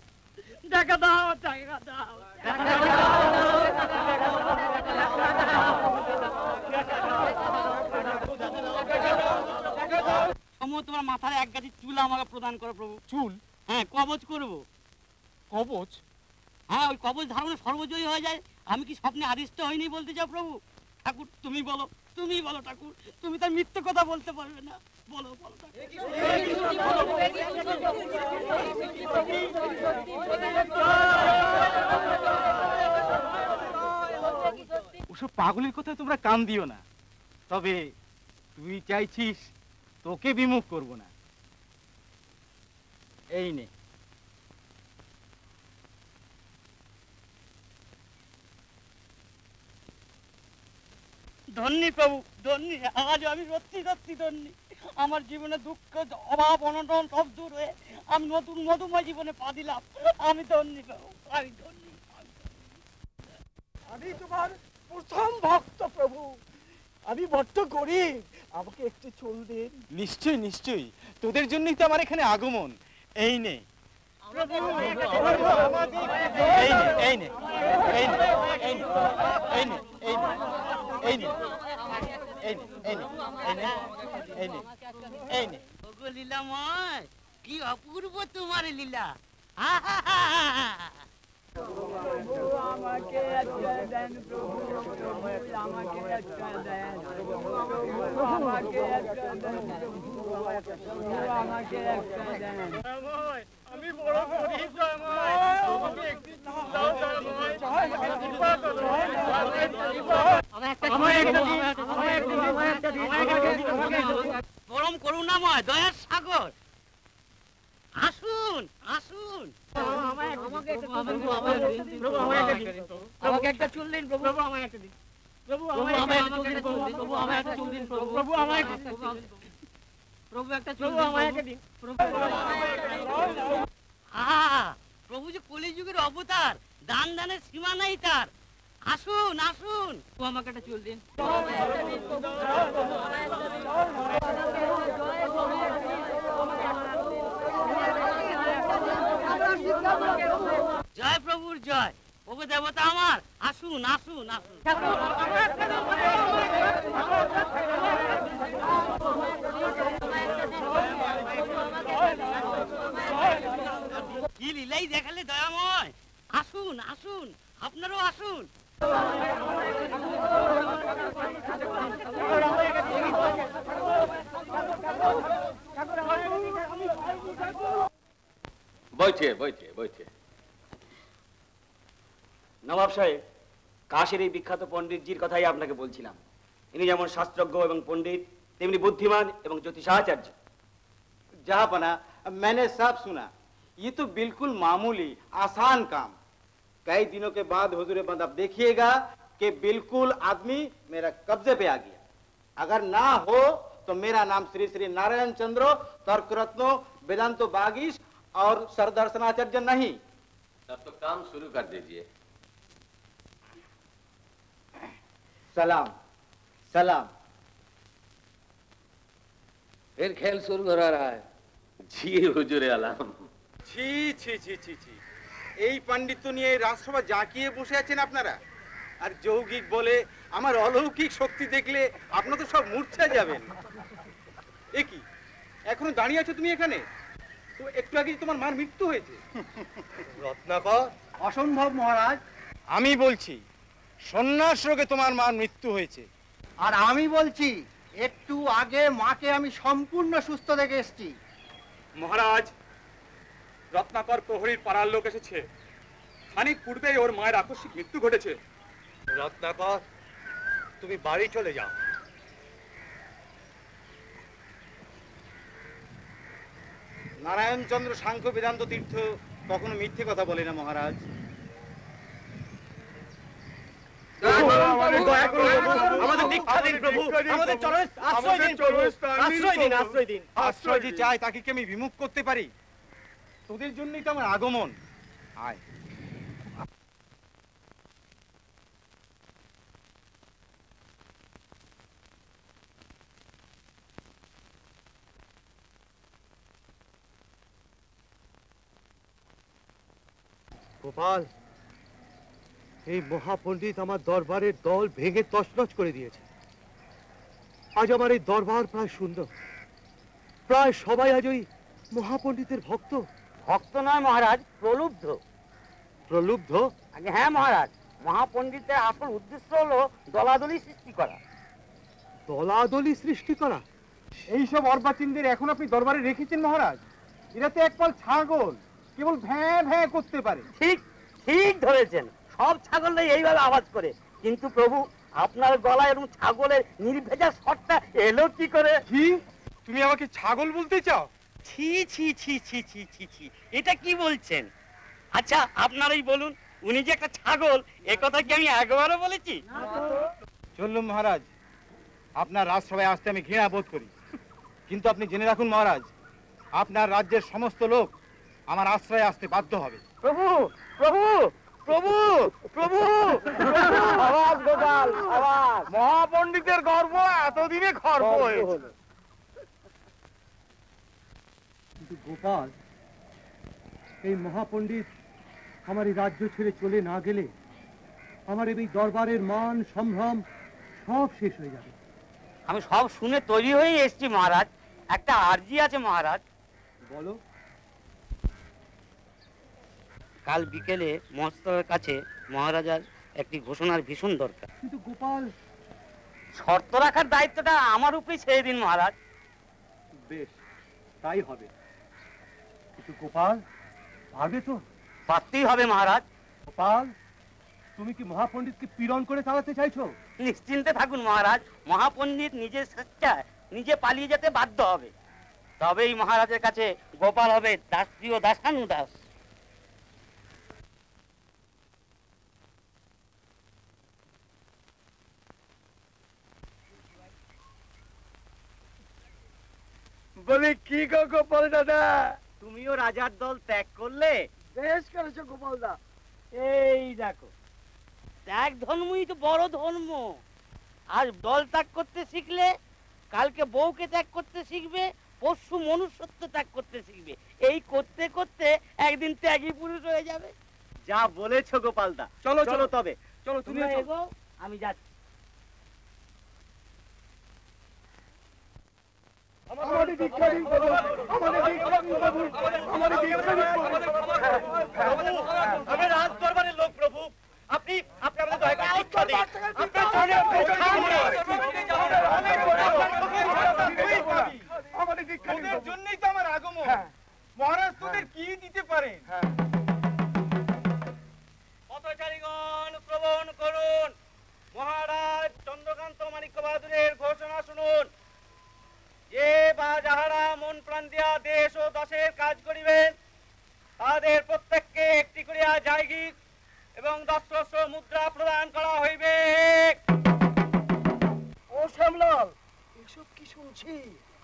দেখা দাও, দেখা দাও। তোমার মাথায় এক গাছি চুল আমাকে প্রদান করো প্রভু।
চুল?
হ্যাঁ, কবচ করবো।
কবচ?
হ্যাঁ, ওই কবচ ধারণে সর্বজয়ী হয়ে যায়। আমি কি স্বপ্নে আদিষ্ট হয়নি বলতে চাও প্রভু? ঠাকুর তুমি বলো, তুমি বলো ঠাকুর, তুমি তার মিথ্যে কথা বলতে পারবে না। বলো বলো
ওসব পাগলের কথা তোমরা কান দিও না। তবে তুই চাইছিস তোকে বিমুখ করব না। এই নে।
ধন্যী প্রভু, ধন্যী। আজ আমি সত্যি সত্যি ধন্যী। আমার জীবনে দুঃখ, অভাব, অনটন সব দূর হয়ে আমি নতুন মধুময় জীবনে পা দিলাম। আমি ধন্যী প্রভু, আমি ধন্যী।
আমি তোমার প্রথম ভক্ত প্রভু। আমি বড্ড গরিব, আমাকে একটু চুল দিন।
নিশ্চয়ই নিশ্চয়ই, তোদের জন্যই তো আমার এখানে আগমন। এই নে।
লীলাময়, কি অপূর্ব তোমার লীলা। আমাকে একটা দেন প্রভু, আমাকে একটা দেন প্রভু, আমাকে একটা দেন প্রভু, আমাকে একটা দেন। আমি বড় গরিব, আমাকে একটু দাও, পরম করুণাময়, দয়ার সাগর, আসুন আসুন। আমাকে একটা চুল দিন প্রভু, আমাকে একটা দিন প্রভু, আমাকে একটা চুল দিন প্রভু, আমাকে একটা চুল দিন প্রভু, আমাকে প্রভু একটা চুল দিন, আমাকে একটা দিন প্রভু। প্রভু যে কলিযুগের অবতার, দান দানের সীমা নাই তার। আসুন আসুন, আমাকে একটা চুল দিন। জয় প্রভুর জয়, প্রভু দেবতা আমার, আসুন আসুন আসুন। কি লীলাই দেখালে দয়াময়, আসুন আসুন, আপনারও আসুন।
বইছে বইছে বইছে।
নবাব সাহেব, কাশের এই বিখ্যাত পণ্ডিতজির কথাই আপনাকে বলছিলাম। ইনি যেমন শাস্ত্রজ্ঞ এবং পণ্ডিত, তেমনি बुद्धिमान এবং ज्योतिषाचार्य।
जहाँपना, मैंने सब सुना। ये तो बिल्कुल मामूली आसान काम। कई दिनों के बाद हुजूर बंद अब देखिएगा कि बिल्कुल आदमी मेरा कब्जे पे आ गया। अगर ना हो तो मेरा नाम श्री श्री नारायण चंद्र तर्करत्नो वेदांतो बागीश और सरदर्शनाचार्य नहीं।
तब तो काम शुरू कर दीजिए।
सलाम सलाम।
फिर खेल शुरू हो रहा है।
জি হুজুরে আলাম।
ছি ছি ছি ছি ছি, এই পাণ্ডিত্য নিয়ে রাজসভা জাঁকিয়ে বসে আছেন আপনারা, আর যৌগিক বলে আমার অলৌকিক শক্তি দেখলে আপনারা তো সব মূর্ছা যাবেন। এ কি, এখনো দাঁড়িয়ে আছো তুমি এখানে? তো একটু আগে তোমার মার মৃত্যু হয়েছে।
রত্নাকর,
অসম্ভব মহারাজ।
আমি বলছি সন্ন্যাস রোগে তোমার মার মৃত্যু হয়েছে।
আর আমি বলছি একটু আগে মাকে আমি সম্পূর্ণ সুস্থ দেখে এসেছি।
মহারাজ, রত্নাকর প্রহরীর পাড়ার লোক এসেছে। খানিক পূর্বেই ওর মায়ের আকস্মিক মৃত্যু ঘটেছে।
রত্নাকর, তুমি বাড়ি চলে যাও।
নারায়ণচন্দ্র সাংখ্য বেদান্ত তীর্থ কখনো মিথ্যে কথা বলে না মহারাজ।
আমাদের দীক্ষা দিন প্রভু, আমাদের চরণে আশ্রয় দিন প্রভু, আশ্রয় দিন, আশ্রয় দিন।
আশ্রয় যে চায় তাকে কি আমি বিমুখ করতে পারি? তোদের জন্যই তো আমার আগমন। আয়।
গোপাল, এই মহাপণ্ডিত আমার দরবারের দল ভেঙে তছনছ করে দিয়েছে। আজ আমার এই দরবার প্রায় শূন্য। প্রায় সবাই আজ ওই মহাপণ্ডিতের ভক্ত।
ভক্ত নয় মহারাজ, প্রলুব্ধ।
প্রলুব্ধ?
আগে হ্যাঁ মহারাজ, মহাপণ্ডিতের আসল উদ্দেশ্য হলো দলাদলি সৃষ্টি করা।
দলাদলি সৃষ্টি করা?
এইসব অর্বাচীনদের এখন আপনি দরবারে রেখেছেন মহারাজ? এরা তো একপাল ছাগল, কেবল ভ্যাঁ ভ্যাঁ করতে পারে।
ঠিক ঠিক ধরেছেন, সব ছাগলরাই এইভাবে আওয়াজ করে। কিন্তু প্রভু, আপনার গলায় এরকম ছাগলের নির্ভেজা স্বরটা এলো কি করে?
কি, তুমি আমাকে ছাগল বলতে চাও?
ছি ছি ছি ছি ছি ছি ছি, এটা কি বলছেন? আচ্ছা আপনারাই বলুন, উনি যে একটা ছাগল, এ কথা কি আমি একবারও বলেছি?
চললুম মহারাজ, আপনার রাজসভায় আসতে আমি ঘৃণা বোধ করি, কিন্তু আপনি জেনে রাখুন মহারাজ, আপনার রাজ্যের সমস্ত লোক আমার আশ্রয়ে আসতে বাধ্য হবে।
প্রভু প্রভু প্রভু প্রভু, আওয়াজ গোপাল, আওয়াজ।
মহাপণ্ডিতের গর্ব এতদিনে খর্ব হয়েছে।
কিন্তু গোপাল, এই মহাপণ্ডিত আমার এই রাজ্য ছেড়ে চলে না গেলে আমার এই দরবারের মান সম্ভ্রম সব শেষ হয়ে যাবে।
আমি সব শুনে তৈরি হয়ে এসেছি মহারাজ। একটা আর্জি আছে মহারাজ।
বলো।
কাল বিকেলে মহাস্তরের কাছে মহারাজার একটি ঘোষণার ভীষণ দরকার।
কিন্তু গোপাল,
শর্ত রাখার দায়িত্বটা আমার উপরেই ছেড়ে দিন মহারাজ।
বেশ, তাই হবে। কিন্তু গোপাল, পারবে তো?
পারতেই হবে মহারাজ।
গোপাল, তুমি কি মহাপণ্ডিতকে পীড়ন করে চালাতে চাইছো?
নিশ্চিন্তে থাকুন মহারাজ, মহাপণ্ডিত নিজের স্বেচ্ছায় নিজে পালিয়ে যেতে বাধ্য হবে। তবেই মহারাজের কাছে গোপাল হবে দাসপ্রিয় দাসানুদাস।
বলি কি গো গোপাল দাদা,
তুমিও রাজার দল ত্যাগ করলে?
বেশ করেছো গোপাল দা।
এই দেখো, ত্যাগ ধর্মই তো বড় ধর্ম। আজ দল ত্যাগ করতে শিখলে কালকে বউকে ত্যাগ করতে শিখবে, পরশু মনুষ্যত্ব ত্যাগ করতে শিখবে। এই করতে করতে একদিন ত্যাগী পুরুষ হয়ে যাবে।
যা বলেছো গোপাল দা। চলো চলো তবে, চলো তুমি
তোমরা এগো, আমি যাচ্ছি।
আমাদের দীক্ষা দিন প্রভু, আমাদের দীক্ষা দিন প্রভু, আমাদের দীক্ষা দিন প্রভু।
আমি রাজ দরবারের লোক প্রভু, আপনি আপনি আমাদের দয়া করে দীক্ষা দিন। আপনার চরণে
আমাদের দীক্ষা দিন, জন্যই তো আমার আগমন। মহারাজ তোদের কি দিতে পারেন?
পথচারীগণ শ্রবণ করুন, মহারাজ চন্দ্রকান্ত মাণিক্য বাহাদুরের ঘোষণা শুনুন। যে বা যাহারা মন প্রাণ দিয়া দেশ ও দশের কাজ করিবেন, তাদের প্রত্যেককে একটি করিয়া জায়গির এবং 10 মুদ্রা প্রদান করা হইবে।
ও শ্যামলাল, এসব কি শুনছি?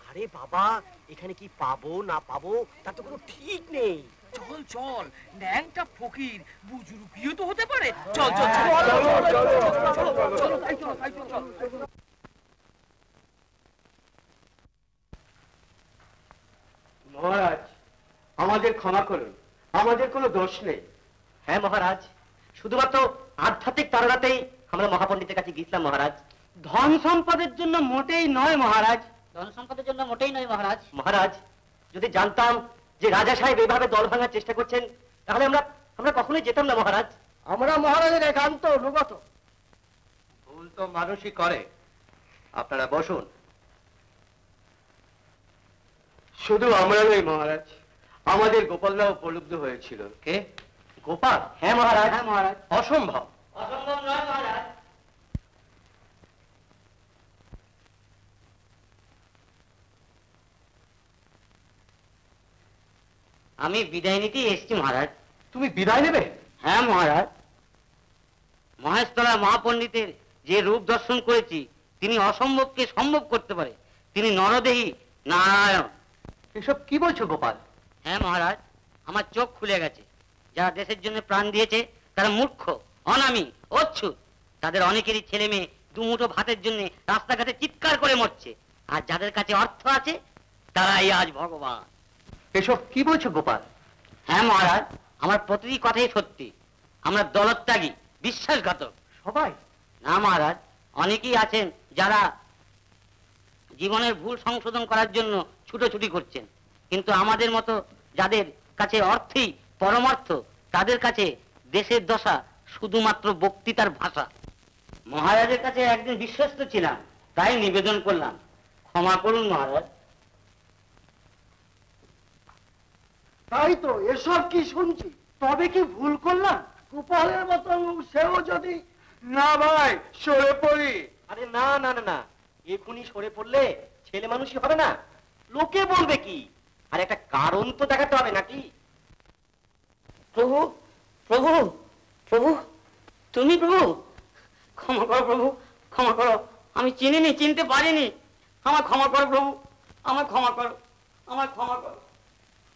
আরে বাবা, এখানে কি পাবো না পাবো তার তো কোনো ঠিক নেই।
চল চল, ন্যাংটা ফকির বুজুর্গিও তো হতে পারে। চল চল চল।
মহারাজ, আমাদের ক্ষমা করুন, আমাদের কোনো দোষ নেই।
হ্যাঁ মহারাজ, শুধুমাত্র আধ্যাত্মিক তাড়নাতেই আমরা মহাপণ্ডিতের কাছে গিয়েছিলাম মহারাজ।
ধন সম্পদের জন্য মোটেই নয় মহারাজ।
ধন সম্পদের জন্য মোটেই নয় মহারাজ।
মহারাজ, যদি জানতাম যে রাজা সাহেব এইভাবে দল ভাঙার চেষ্টা করছেন, তাহলে আমরা কখনোই যেতাম না মহারাজ।
আমরা মহারাজের একান্ত অনুগত।
ভুল তো মানুষই করে। আপনারা বসুন।
শুধু আমরা নই মহারাজ, আমাদের গোপালরাও প্রলুব্ধ হয়েছিল।
কে? গোপাল? হ্যাঁ মহারাজ।
হ্যাঁ মহারাজ।
অসম্ভব।
অসম্ভব নয় মহারাজ। আমি বিদায় নিতেই এসছি মহারাজ।
তুমি বিদায় নেবে?
হ্যাঁ মহারাজ, মহেশতলা মহাপণ্ডিতের যে রূপ দর্শন করেছি, তিনি অসম্ভবকে সম্ভব করতে পারে। তিনি নরদেহী নারায়ণ।
এসব কি বলছো গোপাল?
হ্যাঁ মহারাজ, আমার চোখ খুলে গেছে। যারা দেশের জন্য প্রাণ দিয়েছে তারা মূর্খ, অনামী, অচ্ছুত। তাদের অনেকেরই ছেলে মেয়ে দুমুঠো ভাতের জন্য রাস্তাঘাটে চিৎকার করে মরছে। আর যাদের কাছে অর্থ আছে তারাই আজ ভগবান।
এসব কি বলছো গোপাল?
হ্যাঁ মহারাজ, আমার প্রতিটি কথাই সত্যি। আমরা দলত্যাগী, বিশ্বাসঘাতক।
সবাই?
না মহারাজ, অনেকেই আছেন যারা জীবনের ভুল সংশোধন করার জন্য ছুটোছুটি করছেন। কিন্তু আমাদের মতো যাদের কাছে অর্থই পরমার্থ, তাদের কাছে দেশের দশা শুধুমাত্র বক্তৃতার ভাষা। মহারাজের কাছে একদিন বিশ্বস্ত ছিলাম, তাই নিবেদন করলাম। ক্ষমা করুন মহারাজ।
তাই তো, এসব কি শুনছি? তবে কি ভুল করলাম? গোপালের মতো সেও যদি না ভাই সরে পড়ি।
আরে না না না না, এখুনি সরে পড়লে ছেলে মানুষই হবে না। লোকে বলবে কি? আর একটা কারণ তো দেখাতে হবে নাকি?
প্রভু, প্রভু, প্রভু, তুমি প্রভু? ক্ষমা করো প্রভু, ক্ষমা করো। আমি চিনিনি, চিনতে পারিনি। আমার ক্ষমা করো প্রভু, আমার ক্ষমা করো, আমার ক্ষমা করো,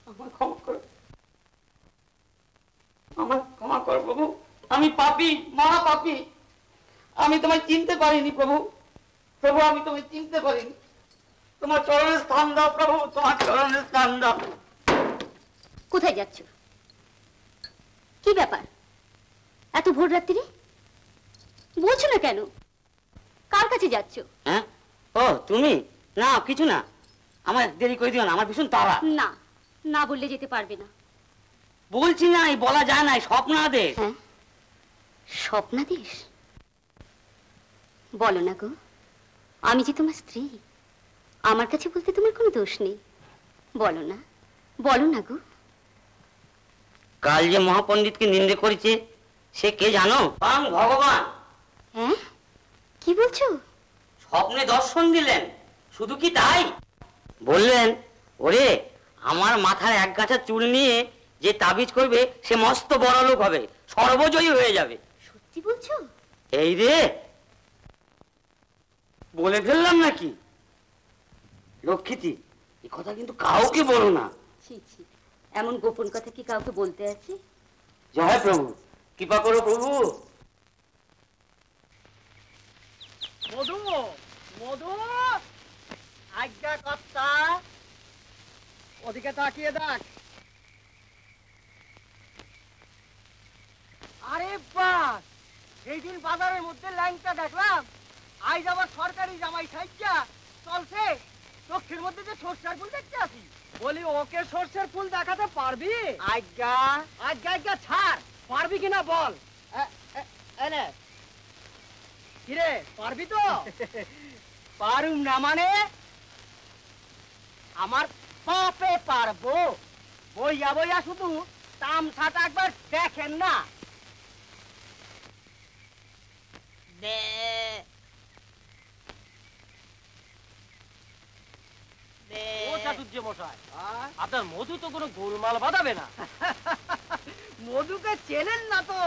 আমার ক্ষমা করো, আমার ক্ষমা করো প্রভু। আমি পাপী, মহা পাপী। আমি তোমায় চিনতে পারিনি প্রভু। প্রভু, আমি তোমায় চিনতে পারিনি। তোমার চরণে স্থান দাও প্রভু, তোমার চরণে স্থান দাও।
কোথায় যাচ্ছ? কি ব্যাপার এত ভোর রাত্রি? বলছো না কেন? কার কাছে যাচ্ছ?
হ্যাঁ, ও তুমি? না কিছু না, আমার দেরি করে দিও না, আমার ভীষণ তাড়া।
না, না বললে যেতে পারবে না।
বলছি না, বলা যায় না, স্বপ্নাদেশ।
হ্যাঁ, স্বপ্নাদেশ? বলো না গো, আমি যে তোমার স্ত্রী, আমার কাছে বলতে তোমার কোনো দোষ নেই। বলো না, বলো না গো।
কাল যে মহাপণ্ডিতকে নিন্দে করেছে সে কে জানো? ভগবান।
হ্যাঁ, কি বলছো?
স্বপ্নে দর্শন দিলেন। শুধু কি তাই, বললেন, ওরে আমার মাথার এক গাছা চুল নিয়ে যে তাবিজ করবে সে মস্ত বড় লোক হবে, সর্বজয়ী হয়ে যাবে।
সত্যি বলছো?
এই রে, বলে ফেললাম নাকি? রক্ষিতি, এই কথা কিন্তু কাউকে বলো না।
ছি ছি, এমন গোপন কথা কি কাউকে বলতে আছে?
জয় প্রভু, কৃপা করো প্রভু।
মধু, মধু, আজ্ঞা কর্তা, ওদিকে তাকিয়ে দেখ। আরে বাস, সেই দিন বাজারের মধ্যে লাইনটা দেখলাম, আজ আবার সরকারি জামাই সাইজা চলছে। চোখের মধ্যে যে সর্ষের ফুল দেখতে আসি, বলি ওকে সর্ষের ফুল দেখাতে পারবি? আজ্ঞা আজ্ঞা আজ্ঞা ছাড়, পারবি কিনা বল। এনে কিরে, পারবি তো? পারুম না মানে? আমার পাপে পারবো। বইয়া বইয়া শুধু তামসাটা একবার দেখেন না। আপনার মধু তো কোনো গোলমাল বাঁধাবে না। মধুকে চেনেন না তো,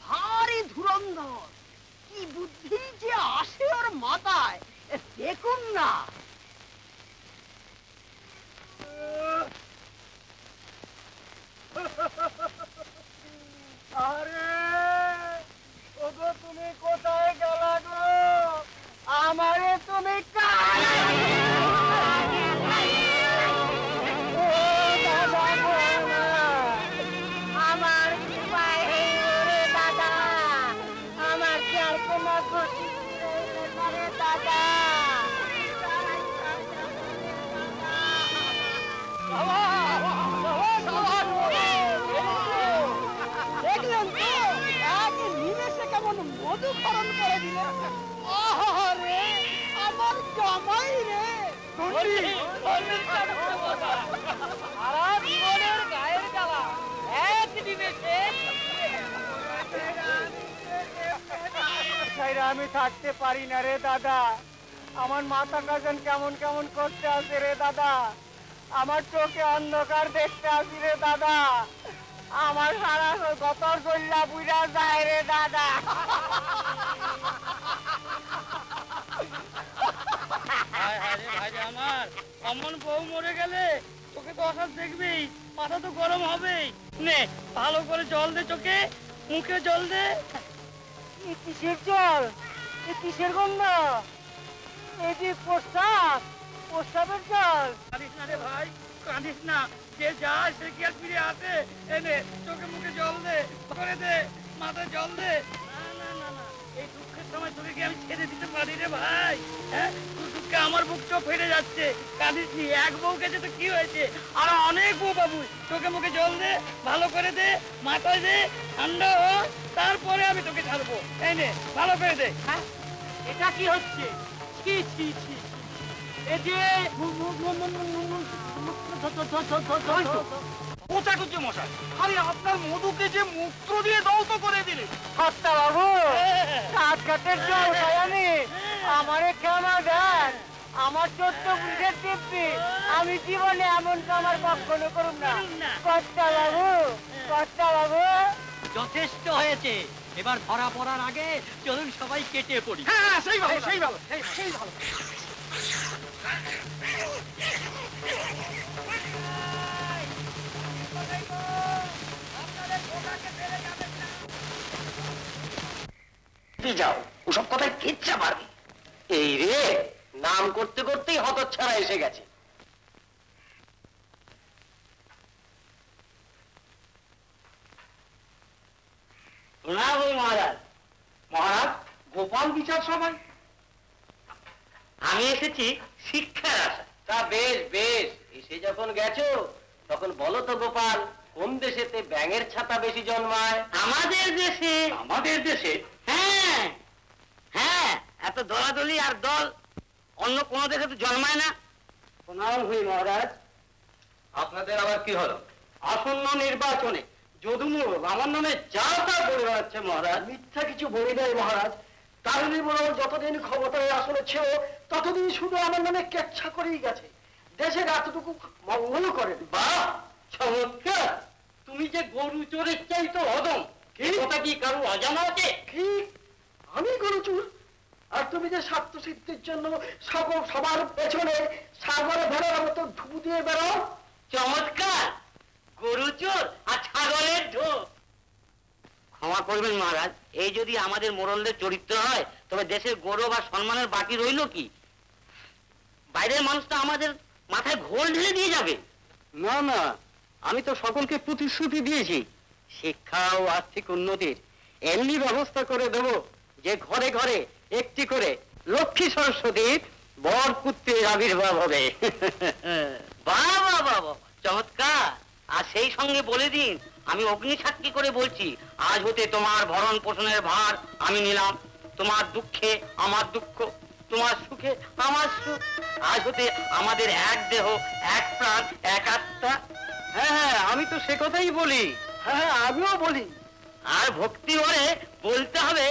ভারী ধুরন্ধর। কি বুদ্ধি যে আসে ওর মাথায়, দেখুন না। আরে ওগো, তুমি কোথায় গেলা গো? আমারে তুমি কাল
সারা জীবনের গায়ের জ্বালা একদিনে শেষ। আমি থাকতে পারি না রে দাদা, আমার মাথা কাজন কেমন কেমন করতে আছে রে দাদা, আমার চোখে অন্ধকার দেখতে আসি রে দাদা, আমার সারা গতর গল্লা বুড়া যায় রে দাদা। আমার অমন বউ মরে গেলে তোকে তো অসাধ দেখবেই, মাথা তো গরম হবেই। নে ভালো করে জল দে, চোখে মুখে জল দে। কিসের জল? কিসের গন্ধ? এই যে প্রস্তাব, প্রস্তাবের জল। কাঁদিস না রে ভাই, কাঁদিস না, যে যায় সে কি আর ফিরে আসে? এনে চোখে মুখে জল দে, করে দে, মাথায় জল দে। না না না না, এই দুঃখের সময় তোকে কি আমি ছেড়ে দিতে পারি রে ভাই? হ্যাঁ, তুই দুঃখে আমার বুক চোখ ফেটে যাচ্ছে। কাঁদিস নি, এক বউ গেছে তো কি হয়েছে, আর অনেক বউ বাবু। চোখে মুখে জল দে, ভালো করে দে, মাথায় দে, ঠান্ডা হ, তারপরে আমি তোকে ছাড়বো। এই নে ভালো করে দে। হ্যাঁ, এটা কি হচ্ছে? ছি ছি ছি, এই যে কোথা করছে মশাই? আরে আপনার মধুকে যে মূত্র দিয়ে দৌত করে দিলে। হত্যা বাবু, কাঠের জল খায়ানি আমারে ক্ষমা দেন, আমার 14 পুরুষের তৃপ্তি আমি জীবনে এমন আমার কখনো করুন না। কর্তা বাবু, কর্তা বাবু,
যথেষ্ট হয়েছে, এবার ধরা পড়ার আগে চলুন সবাই কেটে পড়ি।
হ্যাঁ সেই ভালো, সেই ভালো, সেই ভালো।
যাও, ওসব কথায় কিচ্ছা পারবি। এই রে, নাম করতে করতেই হতচ্ছাড়া এসে গেছে।
মহারাজ,
মহারাজ, গোপাল বিচার সভায়
আমি এসেছি শিক্ষার আশা।
তা বেশ বেশ, এসে যখন গেছো তখন বলো তো গোপাল, কোন দেশেতে ব্যাঙের ছাতা বেশি জন্মায়?
আমাদের দেশে।
আমাদের দেশে?
হ্যাঁ হ্যাঁ, এত দলাদলি আর দল অন্য কোন দেশে তো জন্মায় না।
প্রণাম হই মহারাজ। আপনাদের আবার কি হলো? আসন্ন নির্বাচনে যদুমূল আমার নামে যা তা বলে বেড়াচ্ছে মহারাজ। মিথ্যা কিছু বলি নাই মহারাজ, তারই বড় যতদিন ক্ষমতায় আসনে ছিল ততদিন শুধু আমার নামে কেচ্ছা করেই গেছে, দেশের এতটুকু মঙ্গল করেন। বাহ, চমৎকার! তুমি যে গরু চোরের চাইতো অদম, কথা কি কারো অজানা আছে? কি আমি গরু চোর? আর তুমি যে স্বার্থ সিদ্ধির জন্য সবার পেছনে সাগরে ভেড়ার মতো ধু দিয়ে বেড়াও।
চমৎকার! গরু চোর আর ছাগলের ঢোক। ক্ষমা করবেন মহারাজ, এই যদি আমাদের মোড়লদের চরিত্র হয় তবে দেশের গৌরব আর সম্মানের বাকি রইল কি? বাইরের মানুষ তো আমাদের মাথায় ঘোল ঢেলে দিয়ে যাবে।
না না, আমি তো সকলকে প্রতিশ্রুতি দিয়েছি শিক্ষা ও আর্থিক উন্নতির এমনি ব্যবস্থা করে দেব যে ঘরে ঘরে একটি করে লক্ষ্মী সরস্বতীর বর পুত্রের আবির্ভাব হবে।
বাহ বাহ বাহ, চমৎকার! আর সেই সঙ্গে বলে দিন, আমি অগ্নি সাক্ষী করে বলছি, আজ হতে তোমার ভরণ পোষণের ভার আমি নিলাম। তোমার দুঃখে আমার দুঃখ, তোমার সুখে আমার সুখ। আজ হতে আমাদের এক দেহ, এক প্রাণ, এক আত্মা।
হ্যাঁ হ্যাঁ, আমি তো সে কথাই বলি। হ্যাঁ হ্যাঁ, আমিও বলি।
আর ভক্তি ভরে বলতে হবে,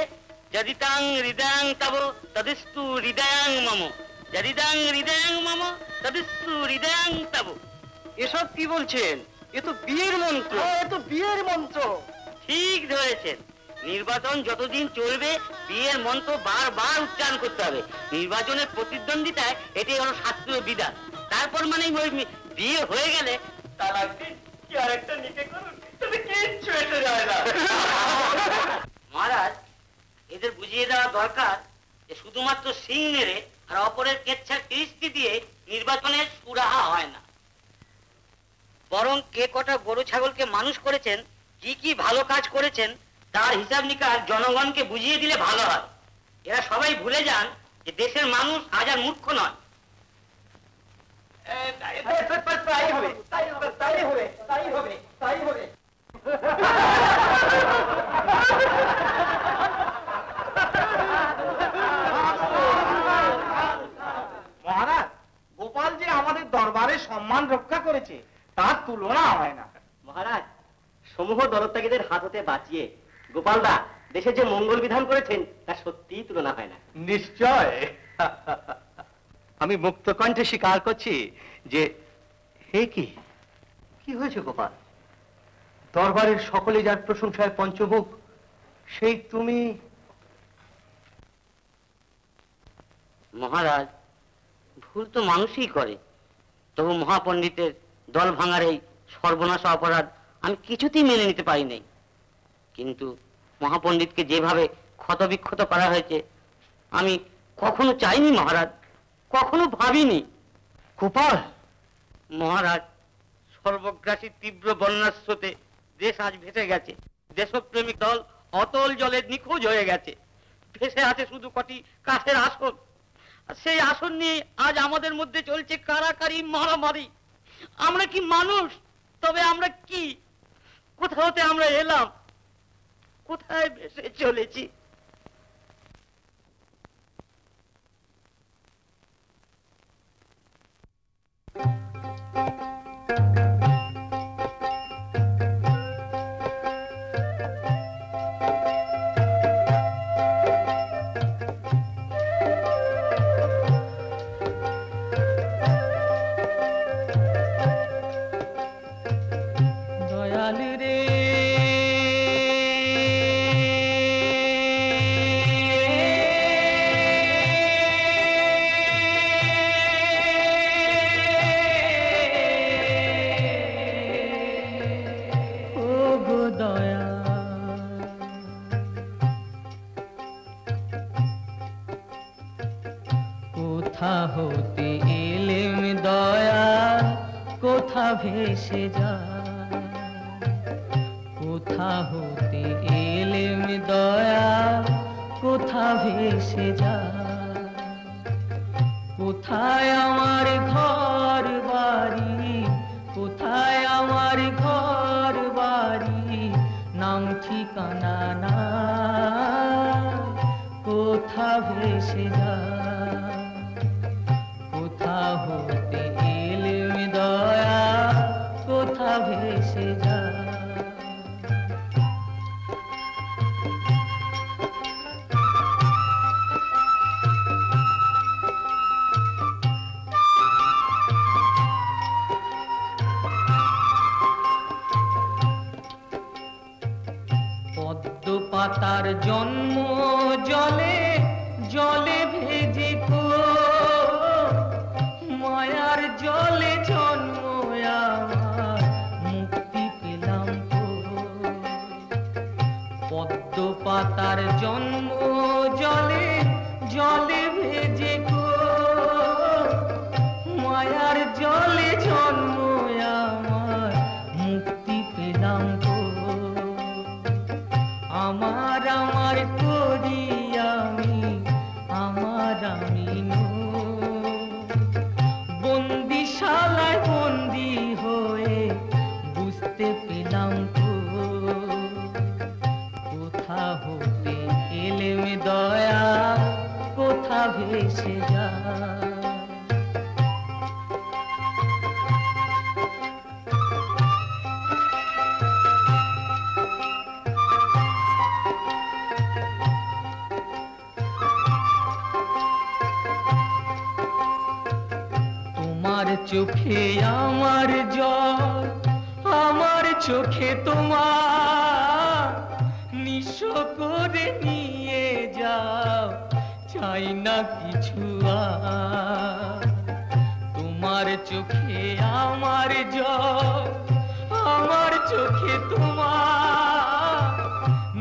যদিতাং হৃদয়াং তব তদিস্তু হৃদয়াং মম, যদিতাং হৃদয়াং মম তদিস্তু হৃদয়াং তব।
এসব কি বলছেন? এ তো বিয়ের মন্ত্র। এ তো বিয়ের মন্ত্র।
ঠিক ধরেছেন, নির্বাচন যতদিন চলবে বিয়ের মন্ত্র বারবার উচ্চারণ করতে হবে। নির্বাচনের প্রতিদ্বন্দ্বিতায় এটাই হলো শাস্ত্রীয় বিধান। তারপর মানে বিয়ে হয়ে গেলে তালাক দিন কি আরেকটা নিতে করুন, তবে কিচ্ছু এসে যায় না। মহারাজ, এদের বুঝিয়ে দেওয়া দরকার যে শুধুমাত্র সিং মেরে আর অপরের কেচ্ছার কৃষ্টি দিয়ে নির্বাচনের সুরাহা হয় না, বরং কে কটা গরু ছাগলকে মানুষ করেছেন, কি কি ভালো কাজ করেছেন তার হিসাব নিকাশ জনগণকে বুঝিয়ে দিলে ভালো হয়। এরা সবাই ভুলে যান যে দেশের মানুষ আজ আর মূর্খ নয়।
তাই হবে, তাই হবে, তাই হবে, তাই হবে, তাই হবে।
মহারাজ, গোপাল যে আমাদের দরবারে সম্মান রক্ষা করেছে তার তুলনা হয় না।
মহারাজ, সমূহ দলত্যাগীদের হাত হতে বাঁচিয়ে গোপালদা দেশে যে মঙ্গল বিধান করেছেন তা সত্যিই তুলনা হয় না।
নিশ্চয়। আমি মুক্ত কণ্ঠে স্বীকার করছি যে হে কি হয়েছে গোপাল? দরবারের সকলে যার প্রশংসায় পঞ্চমুখ, সেই তুমি।
মহারাজ, ভুল তো মানুষই করে, তবু মহাপণ্ডিতের দল ভাঙার এই সর্বনাশ অপরাধ আমি কিছুতেই মেনে নিতে পারি নাই। কিন্তু মহাপণ্ডিতকে যেভাবে ক্ষতবিক্ষত করা হয়েছে আমি কখনো চাইনি মহারাজ, কখনো ভাবিনি।
গোপাল!
মহারাজ, সর্বগ্রাসী তীব্র বন্যার স্রোতে দেশ আজ ভেসে গেছে। দেশপ্রেমিক দল অতল জলে নিখোঁজ হয়ে গেছে। ভেসে আছে শুধু কটি কাঠের আসন। সেই আসন নিয়ে আজ আমাদের মধ্যে চলছে কারাকারি, মারামারি। আমরা কি মানুষ? তবে আমরা কি? কোথা হতে আমরা এলাম? কোথায় ভেসে চলেছি?
দয়াল রে কোথা হতে এলেম দয়া, কোথা ভেসে যায়। কোথা হতে এলেম দয়া, কোথা ভেসে যায়। কোথায় আমার ঘর বাড়ি, কোথায় আমার ঘর বাড়ি, নাম ঠিকানা না, কোথা ভেসে যায়। কোথা হতে এলেম দয়া, কোথা ভেসে যায়। পদ্ম পাতার জন্ম জলে জলে ভেজে কো, মায়ার জলে জন্ম আমার মুক্তি পেলাম তো। পদ্ম পাতার জন্ম জলে জলে ভেজে কো, মায়ার জলে জন্ম আমার মুক্তি পেলাম তো। আমার আমার করি আমি, আমার আমি বন্দিশালায় বন্দি হয়ে বুঝতে পেলাম তো। কোথা হতে এলেম দয়া, কোথা ভেসে যায়। তোমার চোখে আমার জল, আমার চোখে তোমার, নিঃস্ব করে নিয়ে যাও, চাই না কিছু আর। তোমার চোখে আমার জল, আমার চোখে তোমার,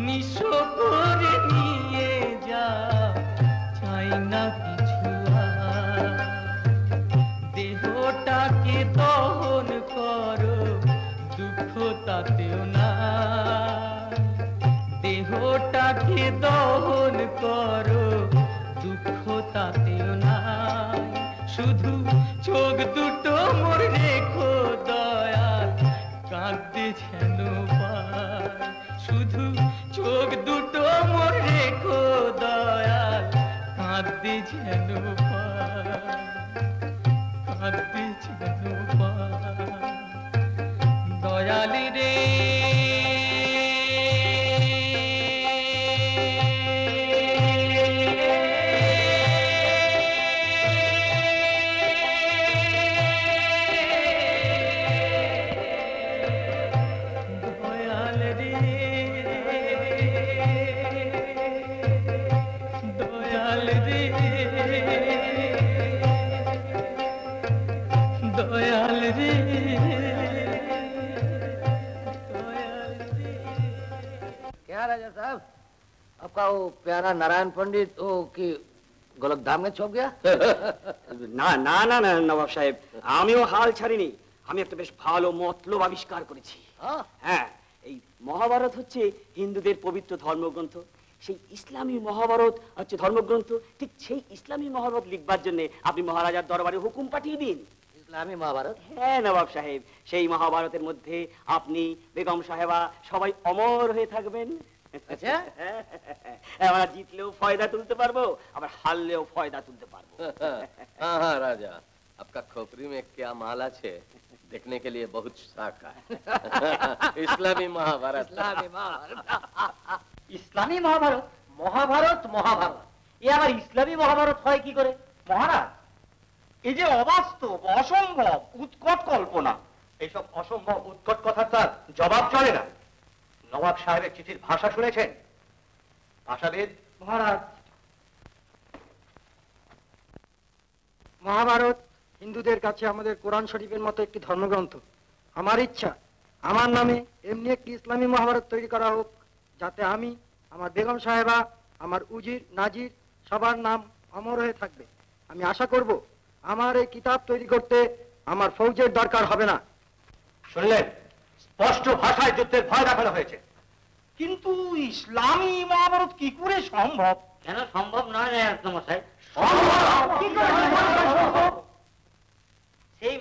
নিঃস্ব করে নিয়ে যাও, চাই না কিছু আর। দেহটাকে দহন করো, দুঃখ তাতেও না। দেহটাকে দহন করো, দুঃখ তাতেও নাই। শুধু চোখ দুটো মোর রেখো দয়াল, কাঁদতে যেন পায়। শুধু চোখ দুটো মোর রেখো দয়াল, কাঁদতে যেন পায়, কাঁদতে যেন দয়ালি রে
क्या राजा साहब, आपका वो प्यारा नारायण पंडित वो की गोलकधाम में छुप गया?
না না না না নবাব সাহেব, আমিও হাল ছাড়িনি। আমি একটা বেশ ভালো মতলব আবিষ্কার করেছি। হ্যাঁ, এই মহাভারত হচ্ছে হিন্দুদের পবিত্র ধর্মগ্রন্থ। সেই ইসলামী মহাভারত হচ্ছে ধর্মগ্রন্থ। ঠিক সেই ইসলামী মহাভারত লিখবার জন্য আপনি মহারাজার দরবারে হুকুম পাঠিয়ে দিন।
ইসলামী মহাভারত?
হ্যাঁ নবাব সাহেব, সেই মহাভারতের মধ্যে আপনি, বেগম সাহেবা সবাই অমর হয়ে থাকবেন।
আচ্ছা,
আমরা জিতলেও ফয়দা তুলতে পারবো, আবার হারলেও ফয়দা তুলতে পারবো।
हाँ हाँ राजा, आपका खोपड़ी में क्या माल है देखने के लिए बहुत शौक है। इस्लामी महाभारत।
ইসলামী মহাভারত।
ইসলামী মহাভারত? মহাভারত মহাভারত এ আবার ইসলামী মহাভারত হয় কি করে মহারাজ? এই যে অবাস্তব, অসম্ভব, উৎকট কল্পনা,
এইসব অসম্ভব উৎকট কথার তার জবাব চলে না। নবাব সাহেবের চিঠির ভাষা শুনেছেন? ভাষাবিদ
মহারাজ, মহাভারত হিন্দুদের কাছে আমাদের কোরআন শরীফের মতো একটি ধর্মগ্রন্থ। আমার ইচ্ছা আমার নামে এমনি একটি ইসলামী মহাভারত তৈরি করা হোক, যাতে আমি, আমার বেগম সাহেবা, আমার উজির নাজির সবার নাম অমর হয়ে থাকবে। আমি আশা করব আমার এই কিতাব তৈরি করতে আমার ফৌজের দরকার হবে না।
শুনলেন, স্পষ্ট ভাষায় যুদ্ধের ভয় দেখানো হয়েছে।
কিন্তু ইসলামী মহাভারত কি করে সম্ভব?
কেন সম্ভব নয় মশাই? সেই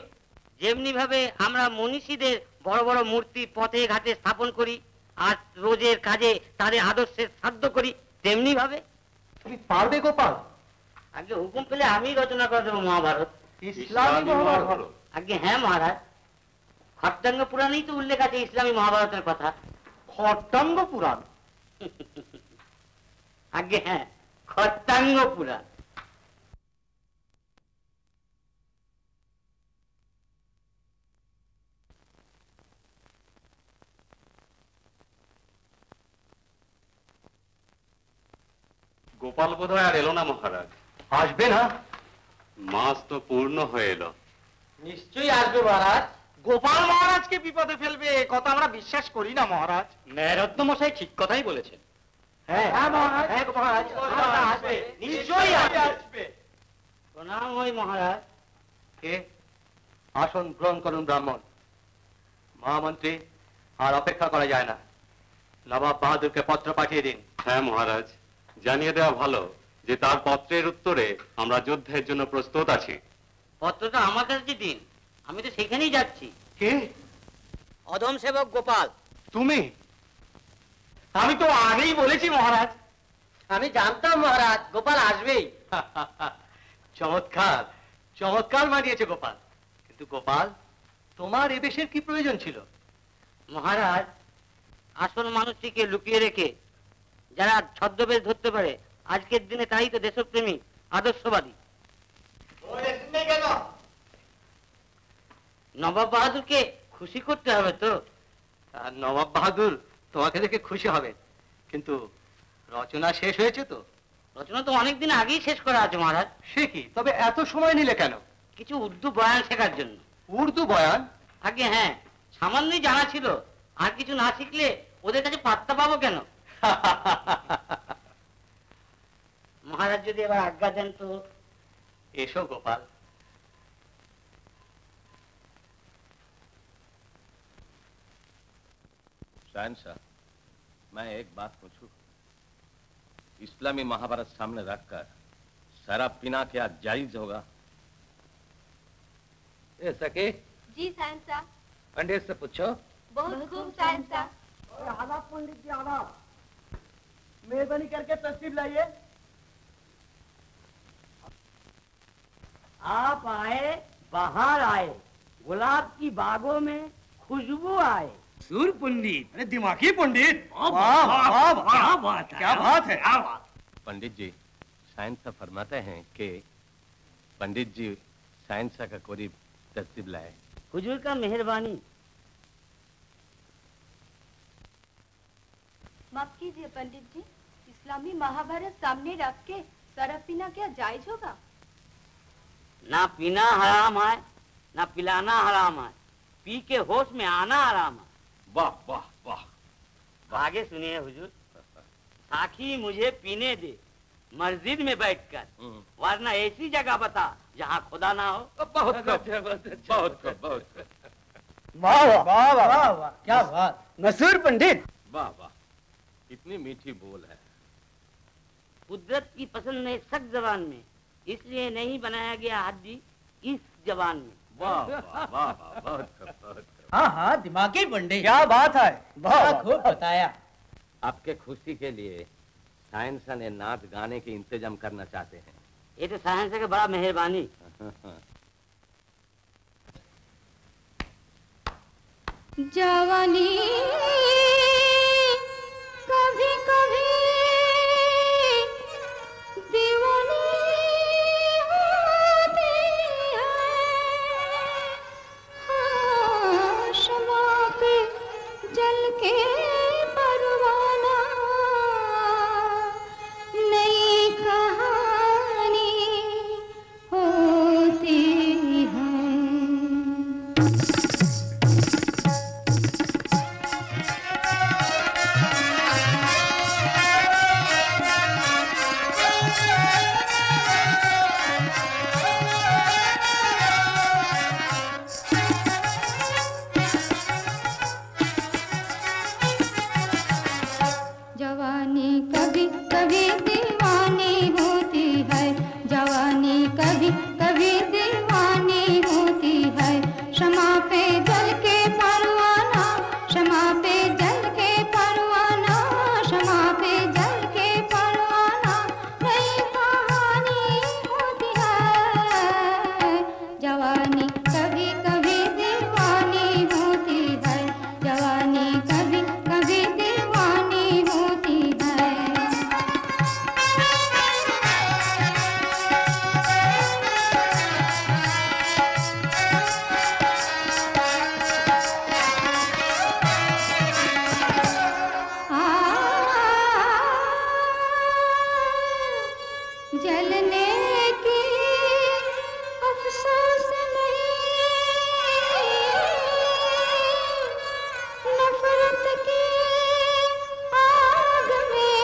যেমনি ভাবে আমরা মনীষীদের বড় বড় মূর্তি পথে ঘাটে স্থাপন করি আর রোজের কাজে তাদের আদর্শের শ্রাদ্ধ করি, তেমনি ভাবে
তুমি পারবে গোপাল?
আগে হুকুম পেলে আমি রচনা করে দেবো মহাভারত।
ইসলামী মহাভারত?
আগে হ্যাঁ মহারাজ, খট্টাঙ্গ পুরাণেই তো উল্লেখ আছে ইসলামী মহাভারতের কথা।
খট্টাঙ্গ পুরাণ?
আগে হ্যাঁ, খট্টাঙ্গ পুরাণ।
গোপাল বোধহয় আর এলো না মহারাজ।
আসবে না?
মাস তো পূর্ণ হয়ে এলো।
নিশ্চয়ই আসবে মহারাজ। গোপাল মহারাজকে বিপদে ফেলবে এ কথা আমরা বিশ্বাস করি না মহারাজ।
ন্যায়রত্ন মশাই ঠিক কথাই বলেছেন।
হ্যাঁ মহারাজ, হ্যাঁ মহারাজ, আসবে, নিশ্চয়ই আসবে।
প্রণাম হই মহারাজ।
কে? আসন গ্রহণ করুন ব্রাহ্মণ। মহামন্ত্রী, আর অপেক্ষা করা যায় না, নবাব বাহাদুরকে পত্র পাঠিয়ে দিন।
হ্যাঁ মহারাজ, জানিয়ে দেওয়া ভালো যে তার পত্রের উত্তরে আমরা যুদ্ধের জন্য প্রস্তুত আছি।
পত্রটা আমার কাছে দিন, আমি তো সেখানেই যাচ্ছি।
কে?
অধম সেবক গোপাল।
তুমি?
আমি তো আগেই বলেছি মহারাজ।
আমি জানতাম মহারাজ গোপাল আসবেই।
চমৎকার, চমৎকার মানিয়েছে গোপাল। কিন্তু গোপাল, তোমার এ বেশের কি প্রয়োজন ছিল?
মহারাজ, আসল মানুষটিকে লুকিয়ে রেখে যারা ছদ্মবেশ ধরতে পারে আজকের দিনে তাই তো দেশপ্রেমী, আদর্শবাদী। নবাব বাহাদুরকে খুশি করতে হবে তো।
আর নবাব বাহাদুর তোমাকে দেখে খুশি হবে, কিন্তু রচনা শেষ হয়েছে তো?
রচনা তো অনেকদিন আগেই শেষ করা আছে মহারাজ।
সে কি, তবে এত সময় নিলে কেন?
কিছু উর্দু বয়ান শেখার জন্য।
উর্দু বয়ান?
আগে হ্যাঁ, সামান্যই জানা ছিল। আর কিছু না শিখলে ওদের কাছে পাত্তা পাবো কেন? মহারাজ যদি এবার আজ্ঞা দেন তো।
এসো গোপাল।
शहंशाह, मैं एक बात पूछूं? इस्लामी महाभारत सामने रखकर शराब पीना क्या जायज होगा?
ए सके
जी साइंसा,
पंडित से पूछो।
बहुत खूब साइंसा।
आदाब पंडित जी, आदाब। मेहरबानी करके तस्वीर लाइए।
आप आए, बाहर आए।
गुलाब की बागों में खुशबू आए।
सुर पंडित, अरे दिमागी पंडित,
वाह,
वाह
वाह,
वाह
वाह,
क्या
क्या
बात है,
बात है,
क्या बात है।
क्या बात।
पंडित जी साइंस साहब फरमाते हैं कि पंडित जी साइंस का करीब तरतीब लाए।
हुजूर का मेहरबानी।
माफ कीजिए पंडित जी, इस्लामी महाभारत सामने रख के शराब पीना क्या जायज होगा?
ना पीना हराम है, ना पिलाना हराम है, पी के होश में आना हराम है।
वाह वाह वाह।
आगे सुनिए हुजूर। साखी मुझे पीने दे मस्जिद में बैठकर, वरना ऐसी जगह बता जहाँ खुदा ना हो।
बहुत बहुत बहुत।
वाह वाह वाह वाह वाह, क्या बात, मशहूर पंडित।
वाह वाह, इतनी मीठी बोल है।
कुदरत की पसंद है सख्त जबान में, इसलिए नहीं बनाया गया हड्डी इस जबान में।
वाह वाह वाह, बहुत।
हाँ हाँ, दिमागी पंडित, क्या बात है, बहुत खूब बताया।
आपके खुशी के लिए साइंस ने नाच गाने के इंतजाम करना चाहते हैं।
ये तो साइंस का बड़ा मेहरबानी।
जवानी कभी कभी दीवानी होती है, हाँ, शमा पे जल के परवाना नई कहानी होती है। जवानी कभी कभी दीवानी होती है, जवानी कभी कभी दीवानी होती है, शमा पे जल के परवाना, शमा पे जल के परवाना, शमा पे जल के परवाना नई कहानी होती है। जवानी कभी कभी दीवानी होती है, जवानी कभी कभी दीवानी होती है। जलने की अफसोस नहीं, नफरत की आग में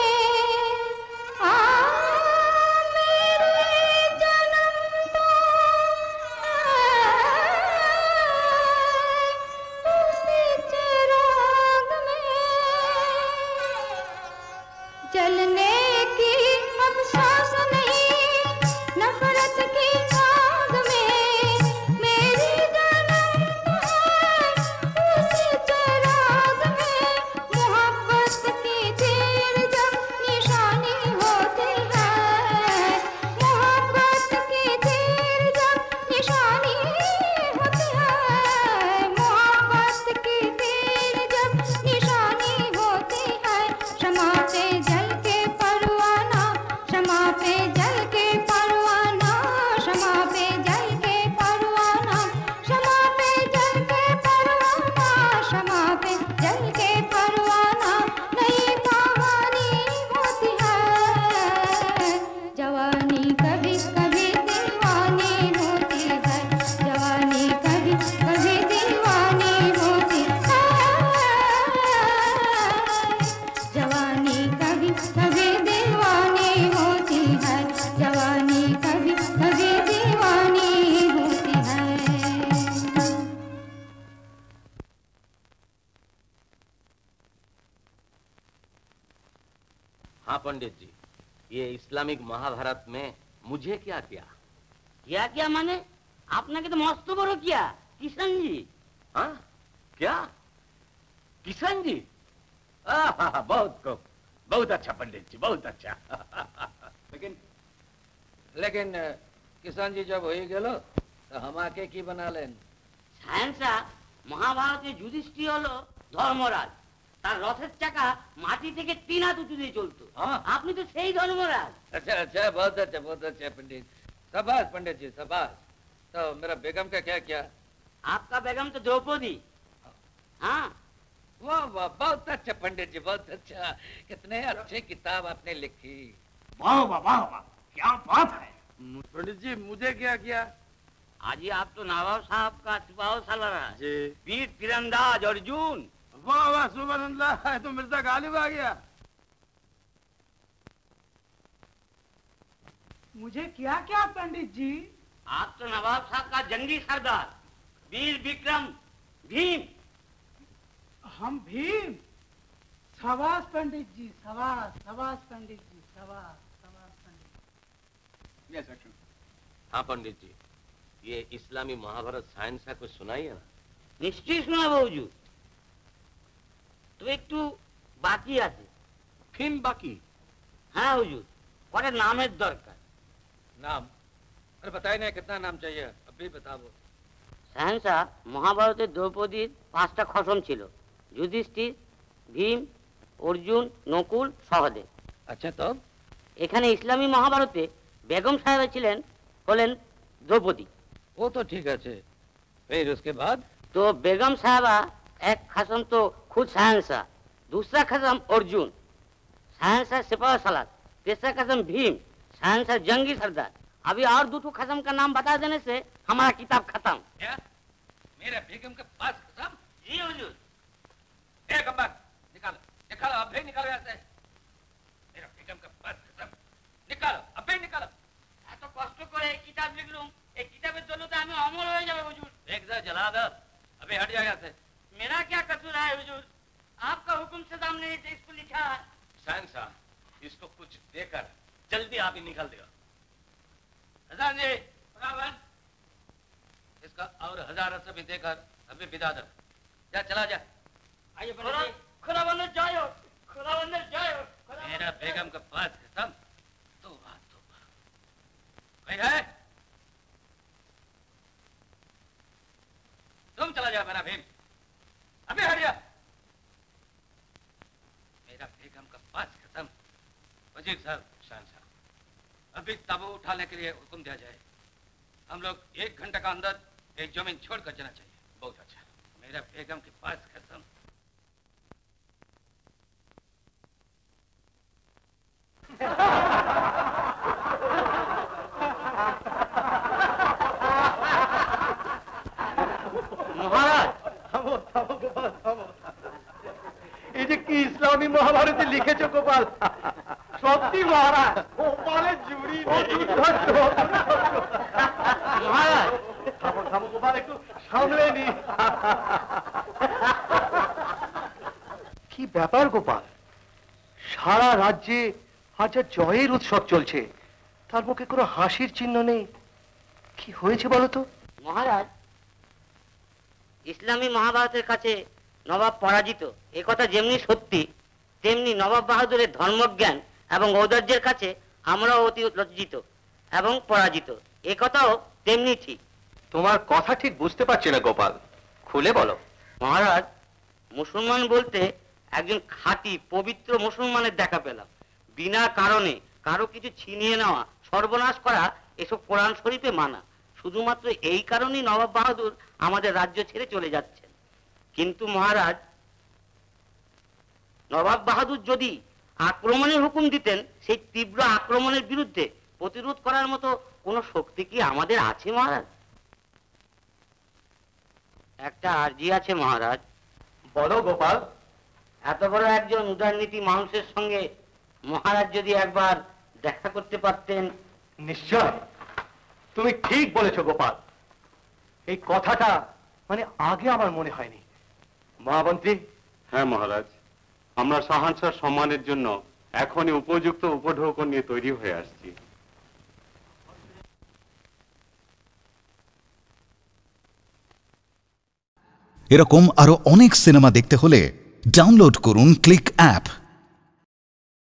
आ मेरे जन्म तो उसी चिराग में। जलने की अफसोस नहीं, नफरत की आग में मेरी जन्म तो है उसी चिराग में। मोहब्बत की तीर जब निशानी होती है, मोहब्बत की तीर जब निशानी होती है, मोहब्बत की तीर जब निशानी होती है, शमा पे जल के परवाना, शमा पे जल के परवाना, शमा पे जल के परवाना, शमा पे जल के परवाना, शमा पे जल के परवाना नई कहानी होती है। जवानी कभी कभी दीवानी होती है, जवानी कभी कभी दीवानी होती है, जवानी कभी कभी दीवानी होती है, जवानी कभी कभी दीवानी होती है।
हाँ पंडित जी, ये इस्लामिक महाभारत में मुझे क्या किया?
क्या क्या माने? आपने तो मस्त बड़ो किया किशन जी।
हाँ क्या? किशन जी? बहुत खूब, बहुत अच्छा पंडित जी, बहुत अच्छा।
लेकिन किसान जी जब हो ही गेलो तो हम आके की बना लेन?
সায়েন্সা মহাভারতে যুধিষ্ঠির হলো ধর্মরাজ, তার রথের চাকা মাটি থেকে 3 হাত উঁচু দিয়ে চলতো। আপনি তো সেই ধর্মরাজ।
अच्छा अच्छा, बहुत अच्छा पंडित। शाबाश पंडित जी, शाबाश। तो मेरा बेगम का क्या किया?
आपका बेगम तो द्रौपदी। हाँ,
वाह वाह, बहुत अच्छा पंडित जी, बहुत अच्छा। कितने अच्छे किताब आपने लिखी।
वाह वाह वाह वाह, क्या बात है।
पंडित जी मुझे क्या किया?
आज ही आप तो नवाब साहब का सिपाही सालार जी, वीर तीरंदाज अर्जुन।
वाह वाह, सुभान अल्लाह, तो मिर्जा गालिब आ गया।
मुझे क्या क्या पंडित जी?
आप तो नवाब साहब का जंगी सरदार वीर विक्रम भीम।
हम भीम? शाबाश पंडित जी, शाबाश शाबाश पंडित जी, शाबाश शाबाश पंडित।
हाँ पंडित जी, ये इस्लामी महाभारत साइंस को सुनाइए ना।
निश्चय শোনাবো হুজুর, তো একটু বাকি আছে।
फिर बाकी?
हाँ হুজুর, পরে নামের দরকার।
नाम? अरे बताइए ना, कितना नाम चाहिए अभी बताओ।
সাহেন্সা মহাভারতে দ্রৌপদীর 5টা খসম ছিল, যুধিষ্ঠির, ভীম, অর্জুন, নকুল, সহদেব।
अच्छा तो
এখানে ইসলামী মহাভারতে বেগম সাহেব ছিলেন হলেন দ্রৌপদী।
वो तो ठीक है। फिर उसके बाद?
तो बेगम साहबा एक खसम तो खुद साहंसा, दूसरा खसम अर्जुन, साहंसा सिपाही सालार, तीसरा खसम भीम, साहंसा जंगी सरदार। अभी और 2 खसम का नाम बता देने से हमारा किताब खत्म।
क्या? मेरे बेगम के पास खसम?
जी हुजूर।
एक अंबर निकालो, निकालो अभी, निकालो यहाँ से। मेरा बेगम के पास खसम निकालो, अभी निकालो।
এত কষ্ট করে এই কিতাব লিখলুম, এই কিতাবের জন্য তো আমি অমর হয়ে যাবে হুজুর।
एक जरा जला दो, अभी हट जाओ यहाँ से।
मेरा क्या कसूर है हुजूर? आपका हुक्म से हमने इसको लिखा है।
साइंस इसको कुछ देकर जल्दी आप ही निकल देगा।
हजान जी बराबर, इसका और 1000 रस भी देकर अभी विदा दो। जा चला जा।
आइए खुदा बंदर जाओ, खुदा बंदर जाओ।
मेरा बेगम का पास खत्म तो बात तो भाई है। तुम चला जाओ मेरा भीम, अभी हटिया। मेरा बेगम का पास खत्म। वजीर साहब, शान साहब, अभी ताबू उठाने के लिए हुक्म दिया जाए। हम लोग 1 घंटे का अंदर एक जमीन छोड़कर जाना चाहिए। बहुत अच्छा। मेरा बेगम के पास खत्म।
মহারাজ,
থামো থামো গোপাল, থামো। এই যে কি ইসলামী মহাভারতে লিখেছো গোপাল, সত্যি মহারাজ গোপালের জুড়ি মহারাজ। থামো থামো গোপাল, একটু সামলে নি। কি ব্যাপার গোপাল, সারা রাজ্যে আজ জয়ের উৎসব চলছে, তার মুখে কোনো হাসির চিহ্ন নেই। কি হয়েছে বলো তো?
মহারাজ, ইসলামী মহাভারতের কাছে নবাব পরাজিত, এ কথা যেমনি সত্যি, তেমনি নবাব বাহাদুরের ধর্মজ্ঞান এবং ঔদার্যের কাছে আমরাও অতি লজ্জিত এবং পরাজিত, এ কথাও তেমনি ঠিক।
তোমার কথা ঠিক বুঝতে পারছি না গোপাল, খুলে বলো।
মহারাজ, মুসলমান বলতে একজন খাঁটি পবিত্র মুসলমানের দেখা পেলাম। বিনা কারণে কারো কিছু ছিনিয়ে নেওয়া, সর্বনাশ করা, এসব কোরআন শরীফে মানা। শুধুমাত্র এই কারণেই নবাব বাহাদুর আমাদের রাজ্য ছেড়ে চলে যাচ্ছেন। কিন্তু মহারাজ, নবাব বাহাদুর যদি আক্রমণের হুকুম দিতেন, সেই তীব্র আক্রমণের বিরুদ্ধে প্রতিরোধ করার মতো কোনো শক্তি কি আমাদের আছে মহারাজ? একটা আর্জি আছে মহারাজ।
বলো গোপাল।
এত বড় একজন উদারনীতি মানুষের সঙ্গে মহারাজ যদি একবার দেখা করতে পারতেন।
নিশ্চয়, তুমি ঠিক বলেছো গোপাল। এই কথাটা মানে আগে আমার মনে হয়নি। মহামন্ত্রী।
হ্যাঁ মহারাজ, আমরা শাহানশাহর সম্মানের জন্য এখনই উপযুক্ত উপঢৌকন নিয়ে তৈরি হয়ে আসছি।
এরকম আরো অনেক সিনেমা দেখতে হলে ডাউনলোড করুন ক্লিক অ্যাপ।